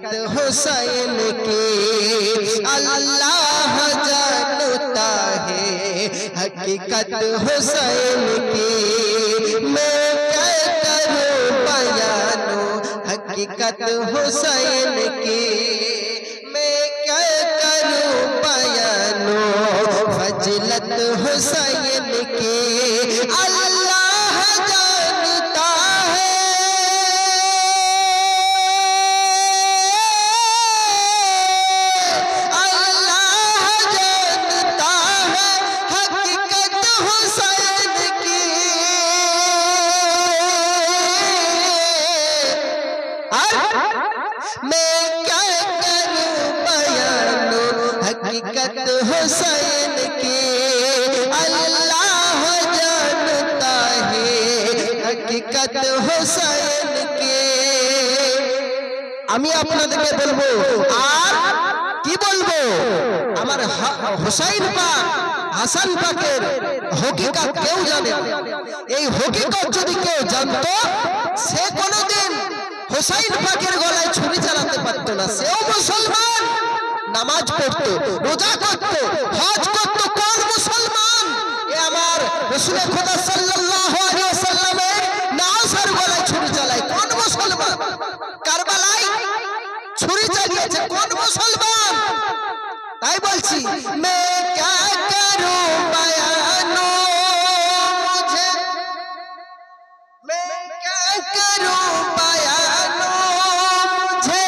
हुसैन की अल्लाह जानता है हकीकत हुसैन की। मैं क्या करूं बयानो हकीकत हुसैन की। मैं क्या करूं बयानो फजलत हुसैन की। अल्लाह जानता है हकीकत हुसैन की। अल्लाह जानता है हकीकत हुसैन की। আমি আপনাদেরকে বলবো আর কি বলবো, আমার হুসাইন পাক হাসান পাকের হকিকত কেউ জানে। এই হকিকত যদি কেউ জানতো সে কোনোদিন হুসাইন পাকের গলায় ছুরি চালাতে পারতো না। সেও মুসলমান, নামাজ পড়তো, রোজা করতো, হজ করতো। কোন মুসলমান? এ আমার রাসূল খোদা সাল্লাল্লাহু আলাইহি ওয়াসাল্লামের নাসার গলায় ছুরি চালায়। কোন মুসলমান? কারবালায় ছুরি চালিয়েছে কোন মুসলমান? তাই বলছি मैं क्या करूं बयानो मुझे, मैं क्या करूं बयानो मुझे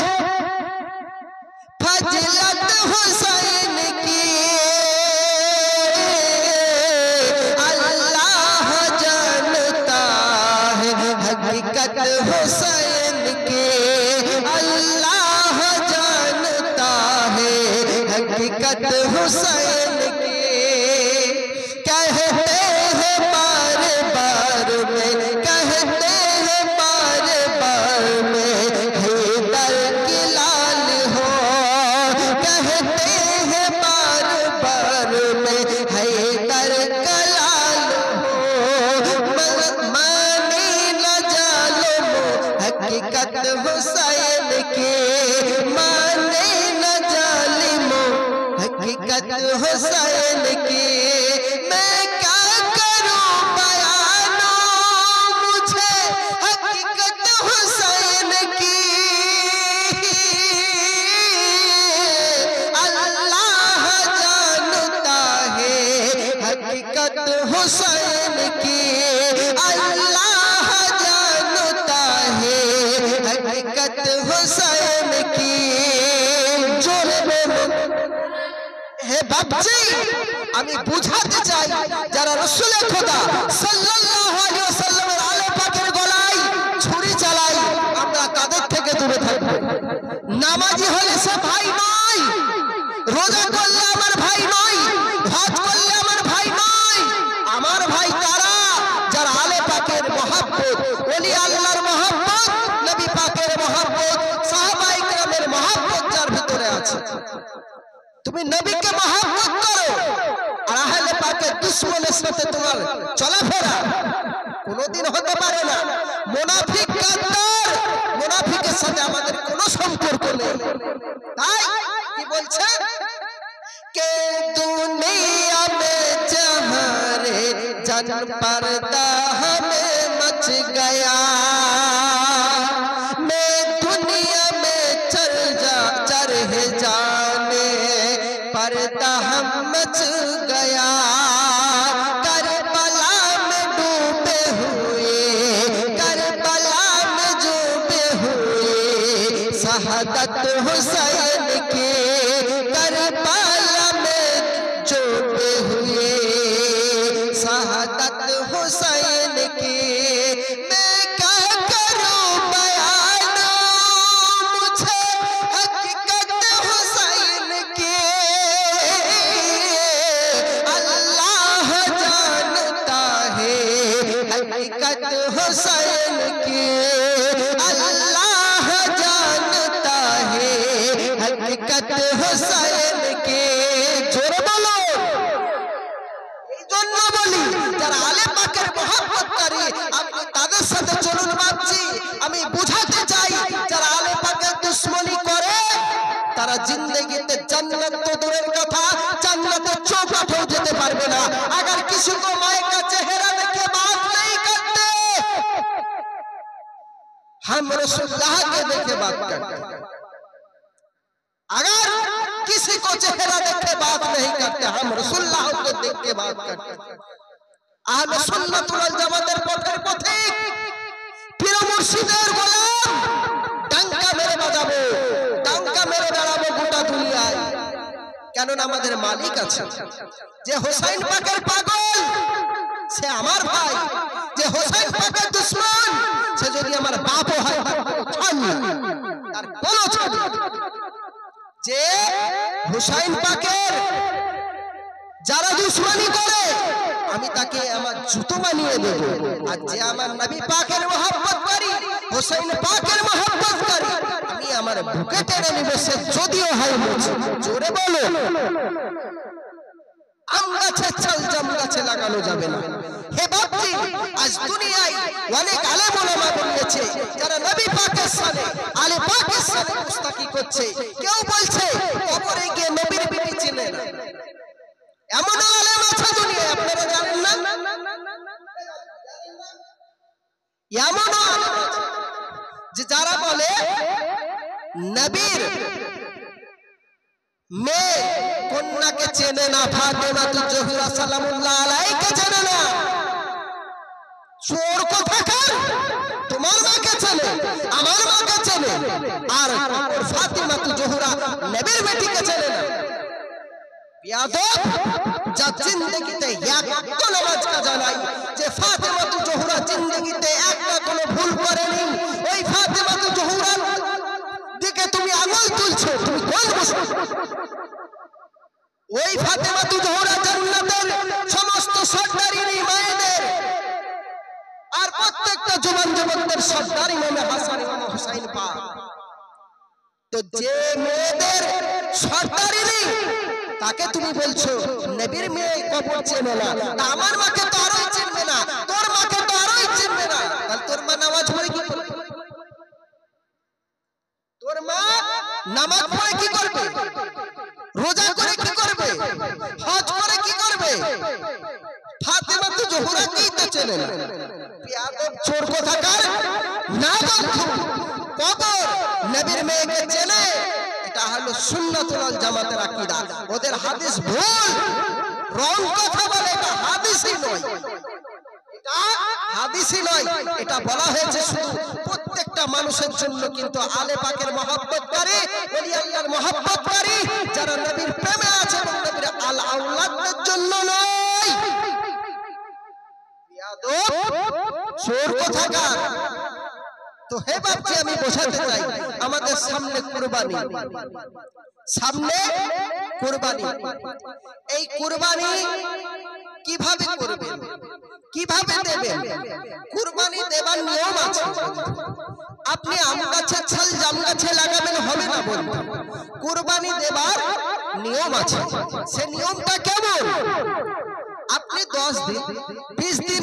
फजलत हुसैन की। अल्लाह जानता है हकीकत हुसैन की। अल्लाह जानता है हकीकत हुसैन की। कहते हैं बार बार में, कहते हैं बार बार में हैदर की लाल हो। कहते हैं बार बार में हैदर का लाल हो। माने न जालिमो हकीकत हुसैन की। माने न जालिमो हकीकत हुसैन की। मैं क्या करूं बयानो मुझे हकीकत हुसैन की। अल्लाह जानता है हकीकत हुसैन की। अल्लाह जानता है हकीकत हुसैन की। হে বাপজি, আমি বুঝাতে চাই যারা রাসূল খোদা সাল্লাল্লাহু আলাইহি ওয়াসাল্লামের আলো পাকের গলায় ছুরি চালায়, আমরা কাদের থেকে দূরে থাকব? নামাজি হলে সে ভাই নয়, রোজা করলে আমার ভাই নয়, হজ করলে আমার ভাই নয়। আমার ভাই তারা যারা আলো পাকের মহব্বত, ওলি আল্লাহর মহব্বত, নবী পাকের মহব্বত, সাহাবায়ে কেরামের মহব্বত যার ভিতরে আছে। তুমি নবীকে মহব্বত করো আর আহলে পাকের দুশমনের সাথে তোমার চলাফেরা কোনোদিন হতে পারে না। মুনাফিক গাদ্দার, মুনাফিকের সাথে আমাদের কোনো সম্পর্ক নেই। তাই কি বলছে কে দুনিয়া মে জহারে জান পর্দা হমে মচ গয়া। मैं दुनिया में चल जा चरहे जाने पर्दा हम मच गया। करबला में डूबे हुए, करबला में डूबे हुए शहादत हुसैन की। करबला में डूबे हुए शहादत हुसैन की। मैं क्या करूं बयानो मुझे हकीकत हुसैन की। अल्लाह जानता है हकीकत हुसैन की। अल्लाह जानता है हकीकत हुसैन की। जोर बोलो। এই জন্য বলি যারা আলে পাকের মহব্বত করে আপনি তাদের সাথে চলুন। বাপজি আমি বুঝাতে চাই যারা আলে পাকের দুশমনি করে তারা जिंदगीতে জান্নাত তো দূরের কথা জান্নাতের চৌকাঠেও যেতে পারবে না। अगर किसी को माँ का चेहरा देखे बात नहीं करते, हम रसूलुल्लाह के देखे बात करते। अगर किसी को चेहरा देखे बात नहीं करते, हम रसूलुल्लाह को देख के बात करते। আহলে সুন্নাত ওয়াল জামাতের পথের পথিক পীর মুর্শিদের গোলাম ডাঙ্কা মেরে বাজাবো, ডাঙ্কা মেরে বেড়াবো গোটা দুনিয়ায়। কেননা আমাদের মালিক আছে। যে হোসেন পাকের পাগল সে আমার ভাই, যে হোসেন পাকের দুশমন সে যদি আমার বাপও হয় তার কোনো ছাড় নেই। যে হোসেন পাকের যারা দুশমনি করে আমি তাকে আমার জুতো বানিয়ে দেব। আর যে আমার নবী পাকের মহব্বত করি, হোসেন পাকের মহব্বত করি, আমি আমার বুকে টেনে নিব সে যদিও হয় মুছে। জোরে বলো। আম গাছে চাল জাম গাছে লাগানো যাবে না। হে বাপজি, আজ দুনিয়ায় অনেক আলেম ওলামা বলেছে যারা নবী পাকের সাথে আলে পাকের সাথে মুস্তাকি করছে। কেউ বলছে কবরে গিয়ে নবীর বিবি চিনে না। এমন আলেম আছে দুনিয়ায়, আপনারা জানেন না? এমন আলেম আছে যে যারা বলে নবীর মেয়ে কন্যাকে চেনে না, ফাতেমা জোহরা সালামুল্লাহ আলাইকে চেনে না। চোর কোথাকার, তোমার মাকে চেনে, আমার মাকে চেনে, আর ফাতেমা জোহরা নবীর বেটিকে চেনে না। বেয়াদব, যা জিন্দেগিতে একটা নামাজ কাজা নাই, যে ফাতেমা জোহরা জিন্দেগিতে একটা কোনো ভুল করেনি, ওই ফাতেমা জোহরার দিকে তুমি আঙুল তুলছো, তুমি কোন মুসলিম? ওই ফাতেমা জোহরা জান্নাতের সমস্ত সর্দারিনী মায়েদের আর প্রত্যেকটা জওয়ান যুবকদের সর্দার ইমাম হাসান ইমাম হুসাইন পাক। তো যে মেয়েদের সর্দারিনী তাকে তুমি বলছো নবীর মেয়ে কবর চেনে না, আমার মাকে তো আরোই চিনবে না, তোর মাকে তো আরোই চিনবে না। তাহলে তোর মা নামাজ পড়ে কি করবে? তোর মা নামাজ পড়ে কি করবে? রোজা করে কি করবে? হজ করে কি করবে? ফাতেমা তো জোহরাকেই তো চেনে না। বেয়াদব চোর কোথাকার, না বন্ধু, কবর নবীর মেয়েকে চেনে। এটা হলো সুন্নাতুল ওয়াল জামাতের আকীদা। ওদের হাদিস ভুল, রং কথা বলে, এটা হাদিসই নয়, এটা হাদিসই নয়। এটা বলা হয়েছে শুধু প্রত্যেকটা মানুষের জন্য, কিন্তু আলে পাকের মহব্বতকারী, ওলি আল্লাহর মহব্বতকারী যারা নবীর প্রেমে আছে এবং নবীর আল আওলাদদের জন্য নয়। বেয়াদব চোর কোথাকার। তো হে বাপজি, আমি বোঝাতে চাই আমাদের সামনে কুরবানি, সামনে কুরবানি। এই কুরবানি কিভাবে করবেন, কিভাবে দেবেন? কুরবানি দেবার নিয়ম আছে। আপনি আম গাছের ছাল জাম গাছে লাগাবেন হবে না বন্ধু। কুরবানি দেবার নিয়ম আছে। সে নিয়মটা কেমন? আপনি 10 দিন 20 দিন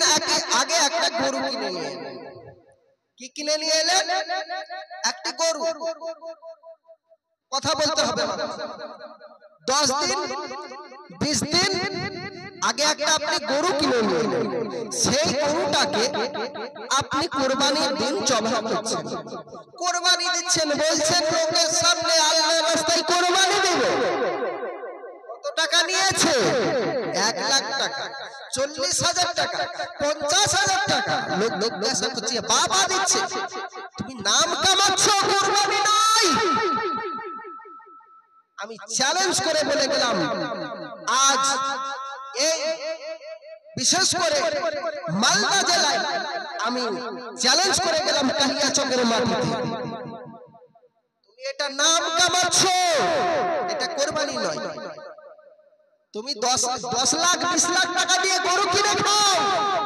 আগে একটা গরু কিনে নিয়ে এলেন। কি কিনে নিয়ে এলেন? একটি গরু। কথা বলতে হবে না। 10 দিন 20 দিন আগে একটা আপনি গরু কিনে নিয়ে এলেন। সেই গরুটাকে আপনি কুরবানির দিন জবাই করছেন, কুরবানি দিচ্ছেন, বলছেন লোকের সামনে আল্লাহর রাস্তায় কুরবানি দেব। কত টাকা নিয়েছে? 1 লাখ টাকা, 40,000 টাকা, 50,000 টাকা। লোক জিজ্ঞাসা করছে বাবা দিচ্ছে, তুমি নাম কামাচ্ছ, কুরবানি নয়। আমি চ্যালেঞ্জ করে বলে গেলাম, আজ এই বিশেষ করে মালদা জেলায় আমি চ্যালেঞ্জ করে গেলাম কালিয়াচকের মাটিতে, তুমি এটা নাম কামাচ্ছ, এটা কুরবানি নয়। তুমি 10 লাখ 20 লাখ টাকা দিয়ে গরু কিনে খাও,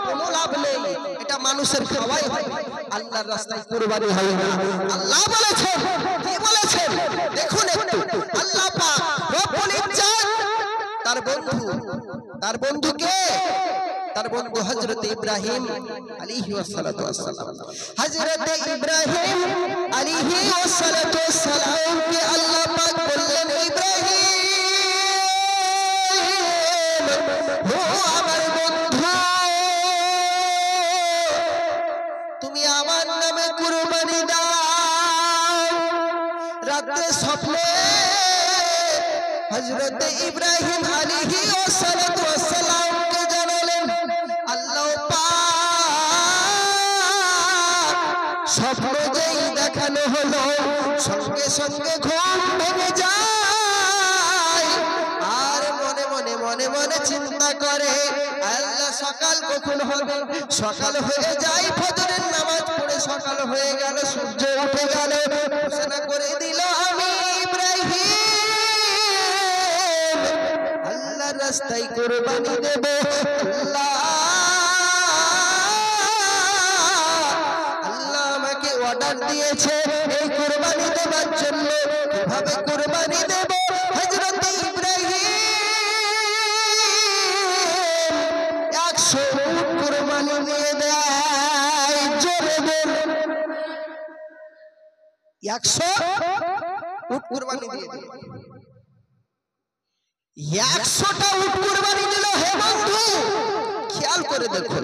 কোনো লাভ নেই। এটা মানুষের খাওয়াই হয়, আল্লাহর রাস্তায় কুরবানি হয় না। আল্লাহ বলেছেন, কি বলেছেন দেখুন একটু। আল্লাহ পাক রব্বুল ইজ্জত তার বন্ধুকে তার বন্ধু হযরত ইব্রাহিম আলাইহি ওয়াসসালাতু ওয়াসসালাম। হযরত ইব্রাহিম আলাইহি ওয়াসসালাতু ওয়াসসালাম কে আল্লাহ পাক বললেন, ইব্রাহিম ও আমার বন্ধু, তুমি আমার নামে কুরবানি দাও। রাতে স্বপ্নে হযরত ইব্রাহিম আলাইহি ওয়াসসালাতু ওয়াসসালাম কে জানালেন, আল্লাহ পাক স্বপ্ন যেই দেখানো হলো সঙ্গে সঙ্গে ঘুম ভেঙে যায়। আর মনে মনে মনে মনে চিন্তা করে, আল্লাহ সকাল কখন হবে? সকাল হয়ে যায়, ফজরের নামাজ পড়ে সকাল হয়ে গেল, সূর্য উঠে গেল, ঘোষণা করে দিল আমি ইব্রাহিম আল্লাহর রাস্তায় কুরবানি দেব। আল্লাহ আমাকে অর্ডার দিয়েছে এই কুরবানি দেওয়ার জন্য। কিভাবে কুরবানি দেব? হযরত ইব্রাহিম 100 উট কুরবানি দিয়ে দেয়। জোরে বল, 100 উট কুরবানি দিয়ে দেয়। 100টা উট কুরবানি দিল। হে বন্ধু, খেয়াল করে দেখুন,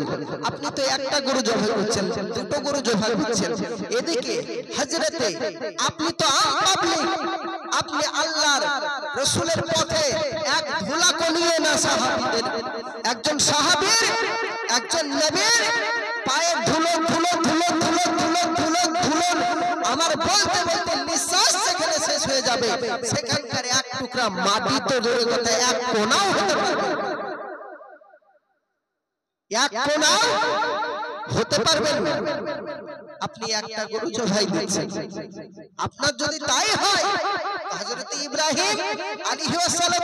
আপনি তো একটা গরু জবাই করছেন, দুটো গরু জবাই করছেন, এদিকে হযরতে আপনি তো আম পাবলিক, আপনি আল্লাহর রাসূলের পথে এক ধুলা কলিও না সাহাবীদের, একজন সাহাবীর একজন নবীর পায়ের ধুলো ধুলো ধুলো ধুলো ধুলো ধুলো ধুলো আমার বলতে বলতে নিঃশ্বাস সেখানে শেষ হয়ে যাবে, সেখানকার এক টুকরা মাটি তো জোরে কথা এক কোনাও হতে পারবে, এক কোনাও হতে পারবেন না। আপনি একটা গরু জবাই দিচ্ছেন, আপনার যদি তাই হয়, হযরত ইব্রাহিম আলাইহিস সালাম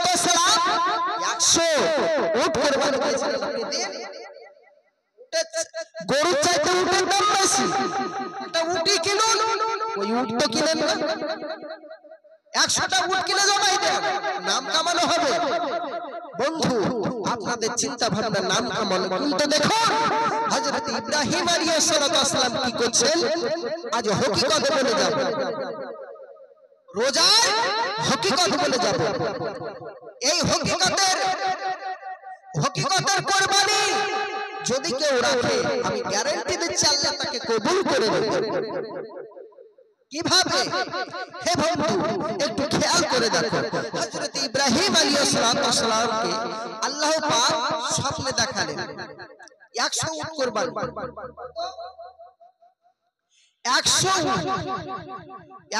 100 উট কুরবানি দিয়েছিলেন। আপনি দিন, গরু চাইতে উটের দাম বেশি, একটা উটই কিনুন, ওই উট তো কিনেন না, 100টা উট কিনে জবাই দেন, নাম কামানো হবে। বন্ধু, আপনাদের চিন্তা ভাবনা নাম কামানো, কিন্তু দেখুন হযরত ইব্রাহিম আলাইহিস সালাম কি করছেন। আজ হকিকত বলে যাব, রোজার হকিকত বলে যাব। এই হকিকতের কুরবানি যদি কেউ রাখে, আমি গ্যারান্টি দিচ্ছি আল্লাহ তাকে কবুল করে নেবে। কিভাবে? হে বন্ধু, একটু খেয়াল করে দেখো, হযরত ইব্রাহিম আলাইহিস সালামকে আল্লাহ পাক স্বপ্নে দেখালেন 100 উট কুরবানি,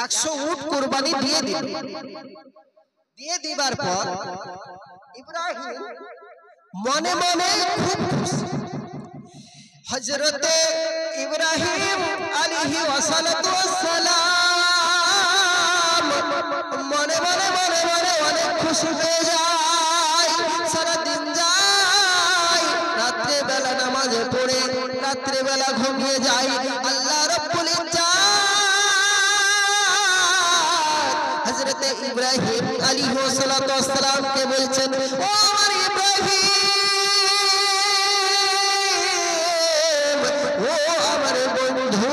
100 উট কুরবানি দিয়ে দিলেন। দিয়ে দিবার পর ইব্রাহিম মনে মনে খুব খুশি। হযরত ইব্রাহিম আলাইহিস সালাম মনে মনে মনে মনে অনেক খুশি হয়ে যায়। সারা দিন যায়, রাত্রে বেলা নামাজ পড়ে রাত্রে বেলা ঘুমিয়ে যায়। আল্লাহ রাব্বুল ইজ্জাত হযরত ইব্রাহিম আলাইহিস সালাম কে বলছেন, ও আমার ইব্রাহিম, ও আমার বন্ধু,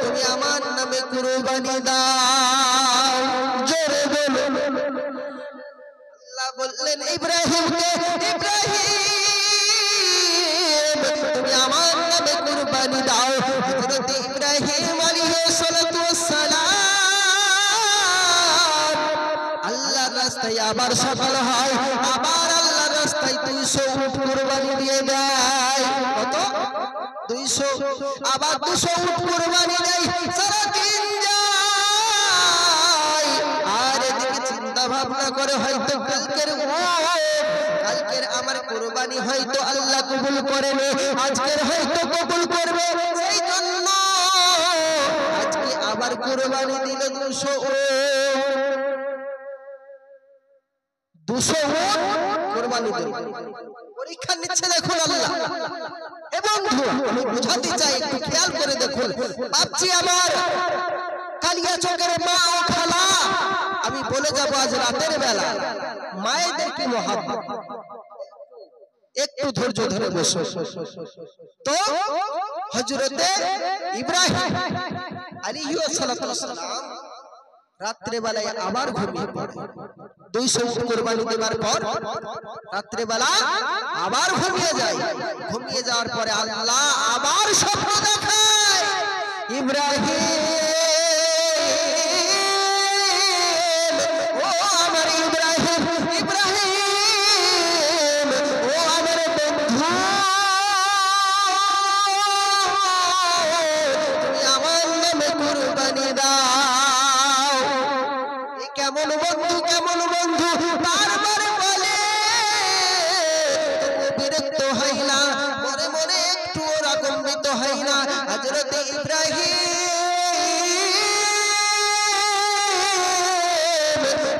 তুমি আমার নামে কুরবানি দাও। জোরে বলো। আল্লাহ বললেন ইব্রাহিমকে, ইব্রাহিম তুমি আমার নামে কুরবানি দাও। হযরত ইব্রাহিম আলাইহিস সালাম আল্লাহর রাস্তায় আবার সফল হয়, আবার আল্লাহর রাস্তায় 200 উট কুরবানি দিয়ে দেয়। কত? 200। আবার 200 উট কুরবানি দেয়। সারা দিন যায়, আর এদিকে চিন্তা ভাবনা করে হয়তো কালকের আমার কুরবানি হয়তো আল্লাহ কবুল করেনি, আজকের হয়তো কবুল করবে, সেই জন্য আজকে আবার কুরবানি দিলে 200 উট কুরবানি দেবে। পরীক্ষা নিচ্ছে দেখুন আল্লাহ। এবং আমি বুঝাতে চাই, একটু খেয়াল করে দেখুন। বাপজি আমার, কালিয়া চকের মা ও খালা, আমি বলে যাব আজ রাতের বেলা মায়েদের কি মহব্বত। একটু ধৈর্য ধরে বসো। তো হযরতে ইব্রাহিম আলাইহিস সালাম রাত্রে বেলায় আবার ঘুমিয়ে পড়ে। 200 উট কুরবানি দেওয়ার পর রাত্রে বেলা আবার ঘুমিয়ে যায়। ঘুমিয়ে যাওয়ার পরে আল্লাহ আবার স্বপ্ন দেখায়, ইব্রাহিম ও আমার ইব্রাহিম, ইব্রাহিম ও আমার বন্ধু, তুমি আমার নামে কুরবানি দাও। কেমন বন্ধু, কেমন বন্ধু, বারবার বলে, তবু বিরক্ত হয় না, মনে মনে একটু রাগান্বিত হয় না। হযরত ইব্রাহিম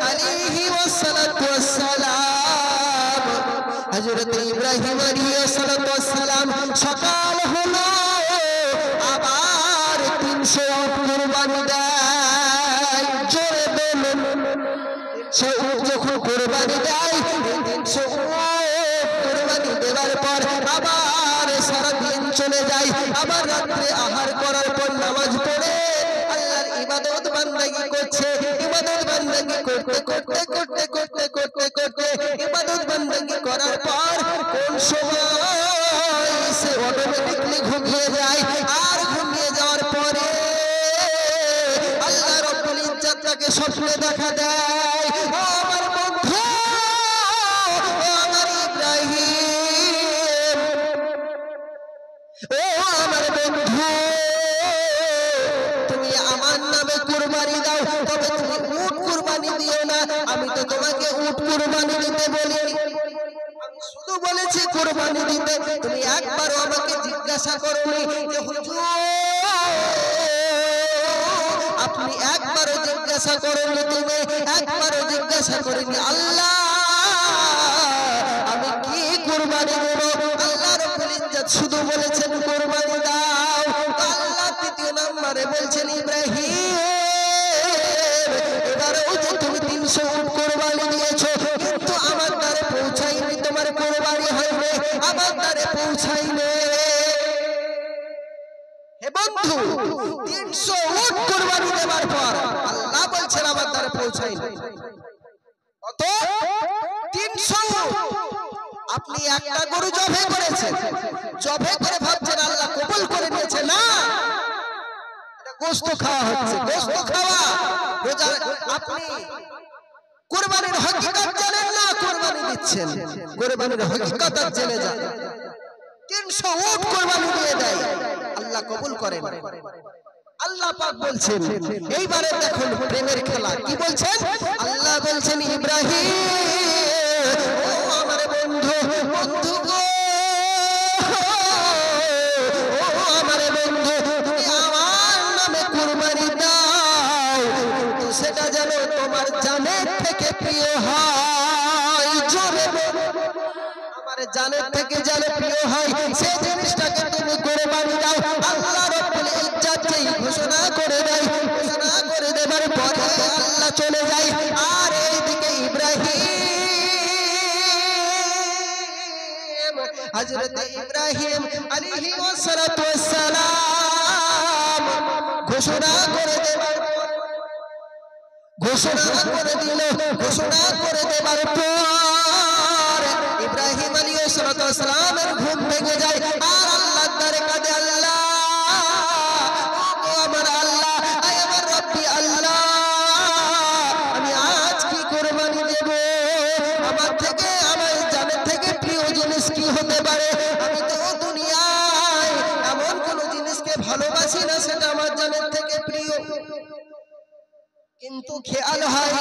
আলাইহিস সালাতু ওয়াস সালাম, হযরত ইব্রাহিম আলাইহিস সালাতু ওয়াস সালাম সকাল হলো আবার 300 উট কুরবানি দেয়। জোরে বলুন, সে উট যখন কুরবানি দেয়, 300 উট কুরবানি দেওয়ার পর আবার সারা দিন চলে যায়। আবার রাত্রে আহার করার পর নামাজ পড়ে আল্লাহর ইবাদত বান্দাগি করছে। ইবাদত বান্দাগি করতে করতে করতে করতে করতে করতে ইবাদত বান্দাগি করার পর কোন সময় সে অটোমেটিকলি ঘুমিয়ে যায়। আর ঘুমিয়ে যাওয়ার পরে আল্লাহ রাব্বুল ইজ্জত তাকে স্বপ্নে দেখা দেয়, ও আমার বন্ধু, ও আমার ইব্রাহিম, ও আমার বন্ধু, তুমি আমার নামে কুরবানি দাও, তবে তুমি উট কুরবানি দিও না। আমি তো তোমাকে উট কুরবানি দিতে বলিনি, আমি শুধু বলেছি কুরবানি দিতে। তুমি একবারও আমাকে জিজ্ঞাসা করোনি যে হুজুর, আপনি একবারও জিজ্ঞাসা করেননি, তুমি একবারও জিজ্ঞাসা করেননি আল্লাহ আমি কি কুরবানি দেব। আল্লাহ রাব্বুল ইজ্জত শুধু বলেছেন কুরবানি দাও। আল্লাহ তৃতীয় নম্বরে বলছেন ইব্রাহিম, এবারেও যে তুমি 300 উট কুরবানি দিয়েছো, কিন্তু আমার দ্বারে পৌঁছায়নি, তোমার কুরবানি হয়নি, আমার দ্বারে পৌঁছায়নি। হে বন্ধু, 300 উট কুরবানি দেওয়ার পর আল্লাহ বলছেন আমার দ্বারে পৌঁছায়নি। কত? 300 উট। আপনি একটা গরু জবে করেছেন, জবে করে ভাবছেন আল্লাহ কবুল করে নিয়েছে, না, এটা গোশত খাওয়া হচ্ছে, গোশত খাওয়া। রোজা আপনি কুরবানির হকিকত জানেন না, কুরবানি দিচ্ছেন, কুরবানির হকিকত আর জেনে যান। 300 উট কুরবানি দিয়ে দেয়, আল্লাহ কবুল করেন। আল্লাহ পাক বলছেন, এইবারে দেখুন প্রেমের খেলা কি বলছেন। আল্লাহ বলছেন ইব্রাহিম ও আমার বন্ধু, বন্ধু গো, ও আমার বন্ধু, তুমি আমার নামে কুরবানি দাও, কিন্তু সেটা যেন তোমার জানের থেকে প্রিয় হয়। জোরে আমার জানের থেকে যেন প্রিয় হয়, সেই জিনিসটাকে তুমি কুরবানি দাও। আল্লাহ রাব্বুল ইজ্জত যেই ঘোষণা করে দেয়, ঘোষণা করে দেবার পরে আল্লাহ চলে যায়। আর এইদিকে ইব্রাহিম, হযরত ইব্রাহিম আলাইহিস সালাতু ওয়াস সালাম ঘোষণা করে দেবার, ঘোষণা করে দিল। ঘোষণা করে দেবার পর ইব্রাহিম আলাইহিস সালাতু ওয়াস সালামের ঘুম ভেঙে যায়। আর আল্লাহর দ্বারে কাঁদে, আল্লাহ ও আমার আল্লাহ, আয় আমার রব্বি আল্লাহ, আমি আজ কি কুরবানি দেব? আমার থেকে, আমার জানের থেকে প্রিয় জিনিস কি হতে পারে? আমি তো দুনিয়ায় এমন কোন জিনিসকে ভালোবাসি না সেটা আমার জানের থেকে প্রিয়। কিন্তু খেয়াল হয়,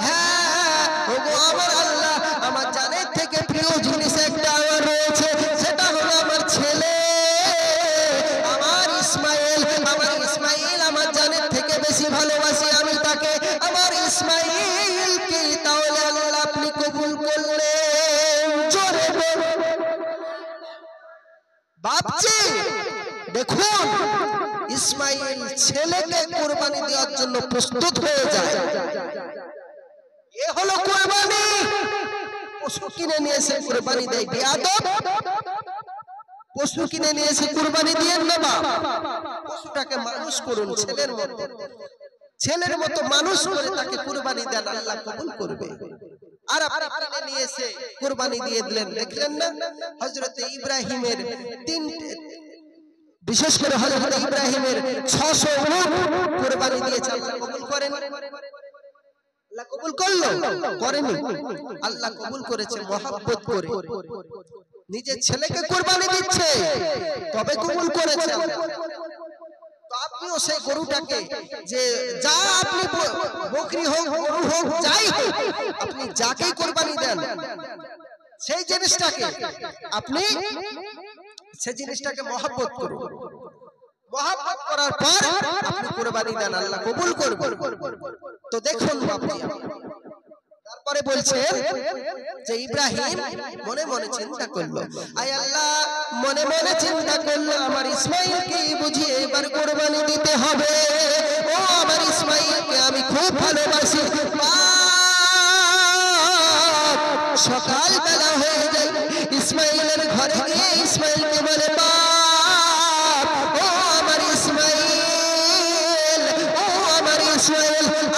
হ্যাঁ ওগো আমার আল্লাহ, আমার জানের থেকে প্রিয় জিনিস একটা আমার রয়েছে, সেটা হলো আমার ছেলে, আমার ইসমাইল। আমার ইসমাইল আমার জানের থেকে বেশি ভালোবাসি আমি তাকে, আমার ইসমাইলকে। তাহলে আল্লাহ আপনি কবুল করলেন। জোরে বলুন বাপজি। দেখুন ইসমাইল ছেলেকে কুরবানি দেওয়ার জন্য প্রস্তুত হয়ে যায়। এ হলো কুরবানি। পশু কিনে নিয়ে এসে কুরবানি দেয় বেয়াদব পশু কিনে নিয়ে এসে কুরবানি দিয়েন না বাপ পশুটাকে মানুষ করুন ছেলের মতো মানুষ করে তাকে কুরবানি দেন আল্লাহ কবুল করবে আর আপনি কিনে নিয়ে এসে কুরবানি দিয়ে দিলেন দেখলেন না হযরত ইব্রাহিমের বিশেষ করে হযরত ইব্রাহিমের 600 উট কুরবানি দিয়েছে আল্লাহ কবুল করেন আল্লাহ কবুল করলো করেনি আল্লাহ কবুল করেছে মহব্বত করে নিজের ছেলেকে কুরবানি দিচ্ছে তবে কবুল করেছে তো আপনিও সেই গরুটাকে যে যা আপনি বকরি হোক গরু হোক যাই হোক আপনি যাকে কুরবানি দেন সেই জিনিসটাকে আপনি সেই জিনিসটাকে মহব্বত করুন মহব্বত করার পর আপনি কুরবানি দেন আল্লাহ কবুল করবেন তো দেখুন বাবা তারপরে বলছে যে ইব্রাহিম মনে মনে চিন্তা করলো আয় আল্লাহ মনে মনে চিন্তা করলো আমার ইসমাঈলকে বুঝিয়ে এবার কুরবানি দিতে হবে ও আমার ইসমাঈলকে আমি খুব ভালোবাসি সকাল বেলা হয়ে যায় ইসমাঈলের ঘরে গিয়ে ইসমাঈলকে বলে বাপ ও আমার ইসমাঈল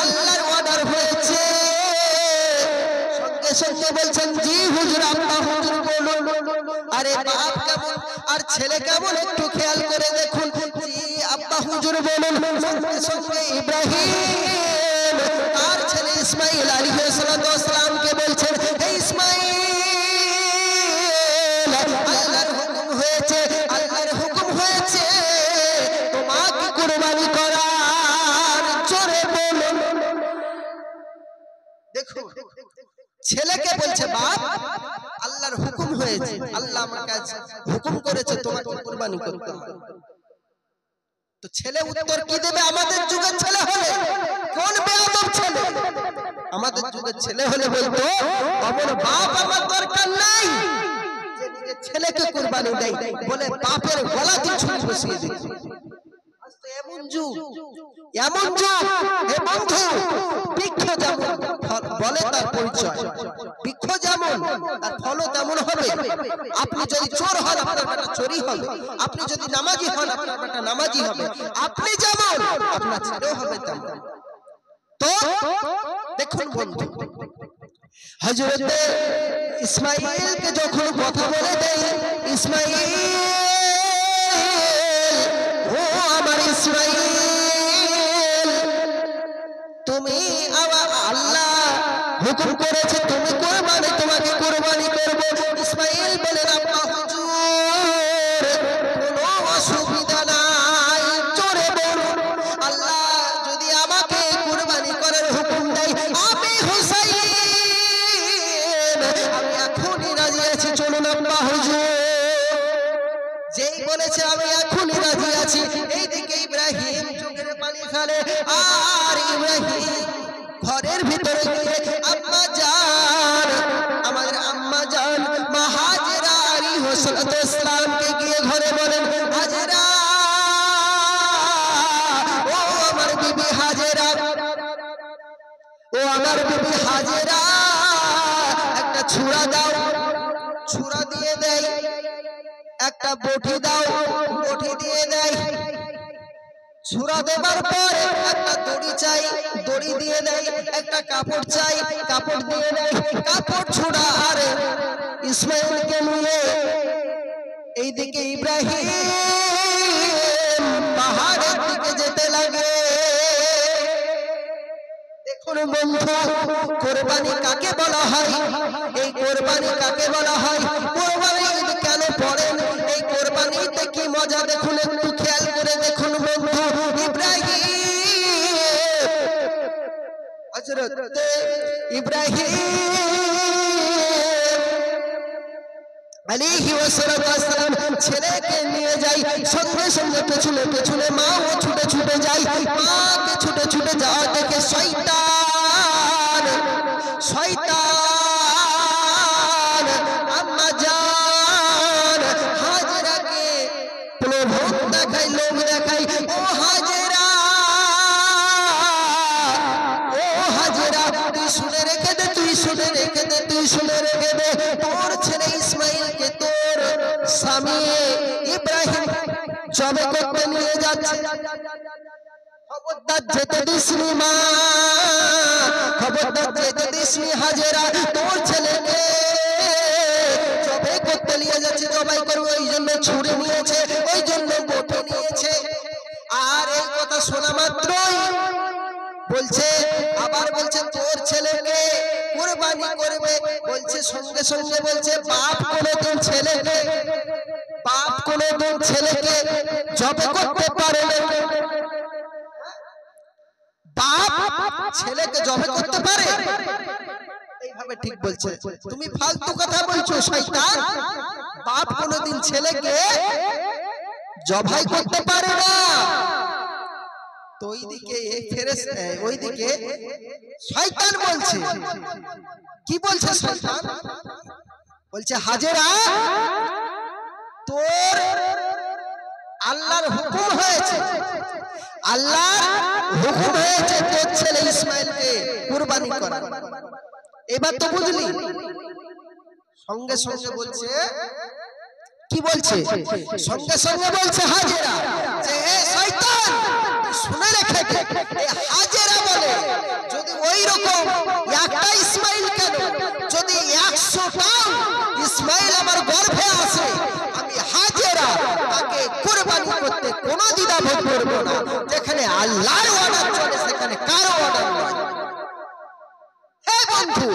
আল্লাহর অর্ডার হয়েছে সঙ্গে সঙ্গে বলছেন জি হুজুর আব্বা হুজুর বলুন আরে বাপ কেমন আর ছেলে কেমন একটু খেয়াল করে দেখুন জি আব্বা হুজুর বলুন সঙ্গে সঙ্গে ইব্রাহিম আর ছেলে ইসমাঈল আলাইহিস সালামকে বলছেন হে ইসমাঈল আল্লাহর হুকুম হয়েছে তোমাকে কুরবানি করার জোরে বলুন দেখো ছেলেকে বলছে বাপ আল্লাহর হুকুম হয়েছে আল্লাহ আমাকে হুকুম করেছে তোমাকে কুরবানি করতে হবে তো ছেলে উত্তর কি দেবে আমাদের যুগের ছেলে হলে কোন বেয়াদব ছেলে আমাদের যুগের ছেলে হলে বলতো অমন বাপ আমার দরকার নাই যে নিজের ছেলেকে কুরবানি দেয় বলে বাপের গলা দিয়ে ছুরি বসিয়ে দিই আজ তো এমন যুগ হে বন্ধু বৃক্ষ যেমন বলে তার পরিচয় বৃক্ষ যেমন তার ফলও তেমন হবে আপনি যদি চোর হন আপনার বেটা চোরই হবে আপনি যদি নামাজি হন আপনার বেটা নামাজি হবে আপনি যেমন আপনার ছেলেও হবে তেমন তো দেখুন বন্ধু হযরত ইসমাঈলকে যখন কথা বলে দেয় ইসমাঈল ও আমার ইসমাঈল তুমি আল্লাহ হুকুম করেছে তুমি কুরবানি তোমাকে কুরবানি করব ইসমাঈল বলেন আব্বা হুজুর কোনো অসুবিধা নাই জোরে বলুন আল্লাহ যদি আমাকে কুরবানি করার হুকুম দেয় আমি হুসাইন আমি এখনই রাজি আছি চলুন আব্বা হুজুর যেই বলেছে আমি এখনই রাজি আছি এইদিকে ইব্রাহিম চোখের পানি ফেলে আর ইব্রাহিম ঘরের ভিতরে গিয়ে আম্মা জান আমাদের আম্মা জান মা হাজেরা আলাইহিস সালামকে গিয়ে ঘরে বলেন হাজেরা ও আমার বিবি হাজেরা একটা ছুরা দাও ছুরা দিয়ে দেয় একটা বটি দাও বটি দিয়ে দেয় ছুরা দেবার পর একটা দড়ি চাই দড়ি দিয়ে দেয় একটা কাপড় চাই কাপড় দিয়ে দেয় কাপড় ছুরা আর ইসমাঈলকে নিয়ে এইদিকে ইব্রাহিম পাহাড়ের দিকে যেতে লাগে দেখুন বন্ধু কুরবানি কাকে বলা হয় এই কুরবানি কাকে বলা হয় কুরবানি কেন পড়েন এই কুরবানিতে কি মজা দেখুন একটু খেয়াল করে দেখুন বন্ধু ইব্রাহিম হযরত ইব্রাহিম আলাইহিস সালাম ছেলেকে নিয়ে যায় সঙ্গে সঙ্গে পেছনে মাও ছুটে ছুটে যায় মাকে ছুটে ছুটে যাওয়া দেখে শয়তান আম্মা জান হাজেরাকে প্রলোভন দেখায় লোভ দেখায় ও হাজেরা তুই শুনে রেখে দে জবে করতে নিয়ে যাচ্ছে। খবরদার যেতে দিসনি মা, খবরদার যেতে দিসনি হাজেরা, তোর ছেলেকে জবে করতে নিয়ে যাচ্ছে, জবাই করবে, ওই জন্য ছুরি নিয়েছে, ওই জন্য বটি নিয়েছে। আর এই কথা শোনা মাত্রই বলছে, আবার বলছে তোর ছেলেকে কুরবানি করবে, বলছে সঙ্গে সঙ্গে বলছে বাপ কোনোদিন ছেলেকে, বাপ কোনোদিন ছেলেকে জবে করতে পারে না। বাপ ছেলেকে জবে করতে পারে? এইভাবে ঠিক বলছে, তুমি ফালতু কথা বলছো শয়তান। বাপ কোনোদিন ছেলেকে জবাই করতে পারে না। তো ওইদিকে ওইদিকে শয়তান বলছে, কি বলছে শয়তান? বলছে হাজেরা, তোর আল্লাহর হুকুম হয়েছে, আল্লাহর হুকুম হয়েছে তোর ছেলে ইসমাইলকে কুরবানি করা। এবার তো বুঝলি? সঙ্গে সঙ্গে বলছে, কি বলছে? সঙ্গে সঙ্গে বলছে হাজেরা যে এ শয়তান শুনে রেখে দে, হাজেরা বলে যদি ওই রকম একটা ইসমাইল কেন, যদি 100টাও ইসমাইল আমার গর্ভে আসে, আমি হাজেরা তাকে কুরবানি করতে কোনো দ্বিধাবোধ করব না। যেখানে আল্লাহর অর্ডার চলে সেখানে কারো অর্ডার নয়। হে বন্ধু,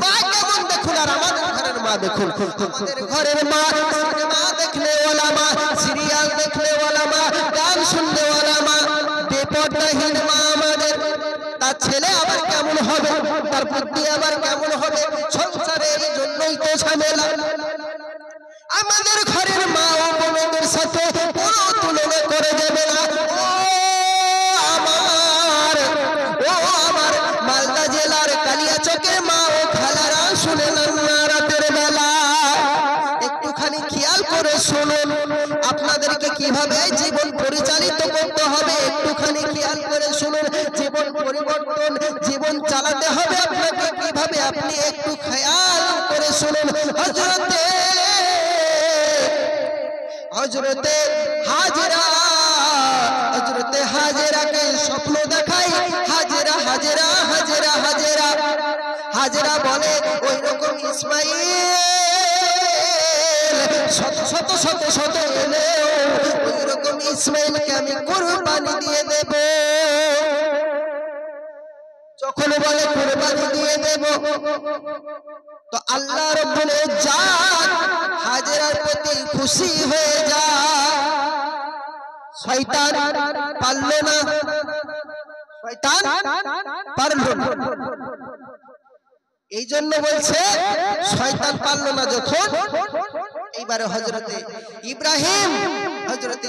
মা কেমন দেখুন, আর আমাদের ঘরের মা দেখুন। আমাদের ঘরের মা সিনেমা দেখলে ওয়ালা মা, সিরিয়াল দেখলে ওয়ালা মা, গান শুনলে ওয়ালা মা, বেপরদাহীন মা আমাদের। তার ছেলে আবার কেমন হবে, তার বুদ্ধি আবার কেমন হবে, সংসারে এই জন্যই তো ঝামেলা। আমাদের ঘরের মা ও বোনদের সাথে কোনো তুলনা করে যাবে না। আমার মালদা জেলার কালিয়াচকের মা ও খালারা শুনে না রাতের বেলা, একটুখানি খেয়াল করে শুনুন আপনাদেরকে কিভাবে জীবন পরিচালিত করতে হবে, একটুখানি খেয়াল করে শুনুন। জীবন পরিবর্তন, জীবন চালাতে হবে আপনাকে কিভাবে, আপনি একটু খেয়াল করে শুনুন। হযরতে হাজেরাকে স্বপ্ন দেখাই হাজেরা, হাজেরা, হাজেরা, হাজেরা, হাজেরা বলে ওই রকম ইসমাইল শত শত শত শত এলে ওই রকম ইসমাইলকে আমি কুরবানি দিয়ে দেব। যখন বলে কুরবানি দিয়ে দেব, তো আল্লাহ রাব্বুল ইজ্জত হাজেরার প্রতি খুশি হয়ে যায়। শয়তান পারলো না, শয়তান পারলো না। এই জন্য বলছে শয়তান পারলো না যখন, এইবারে হযরতে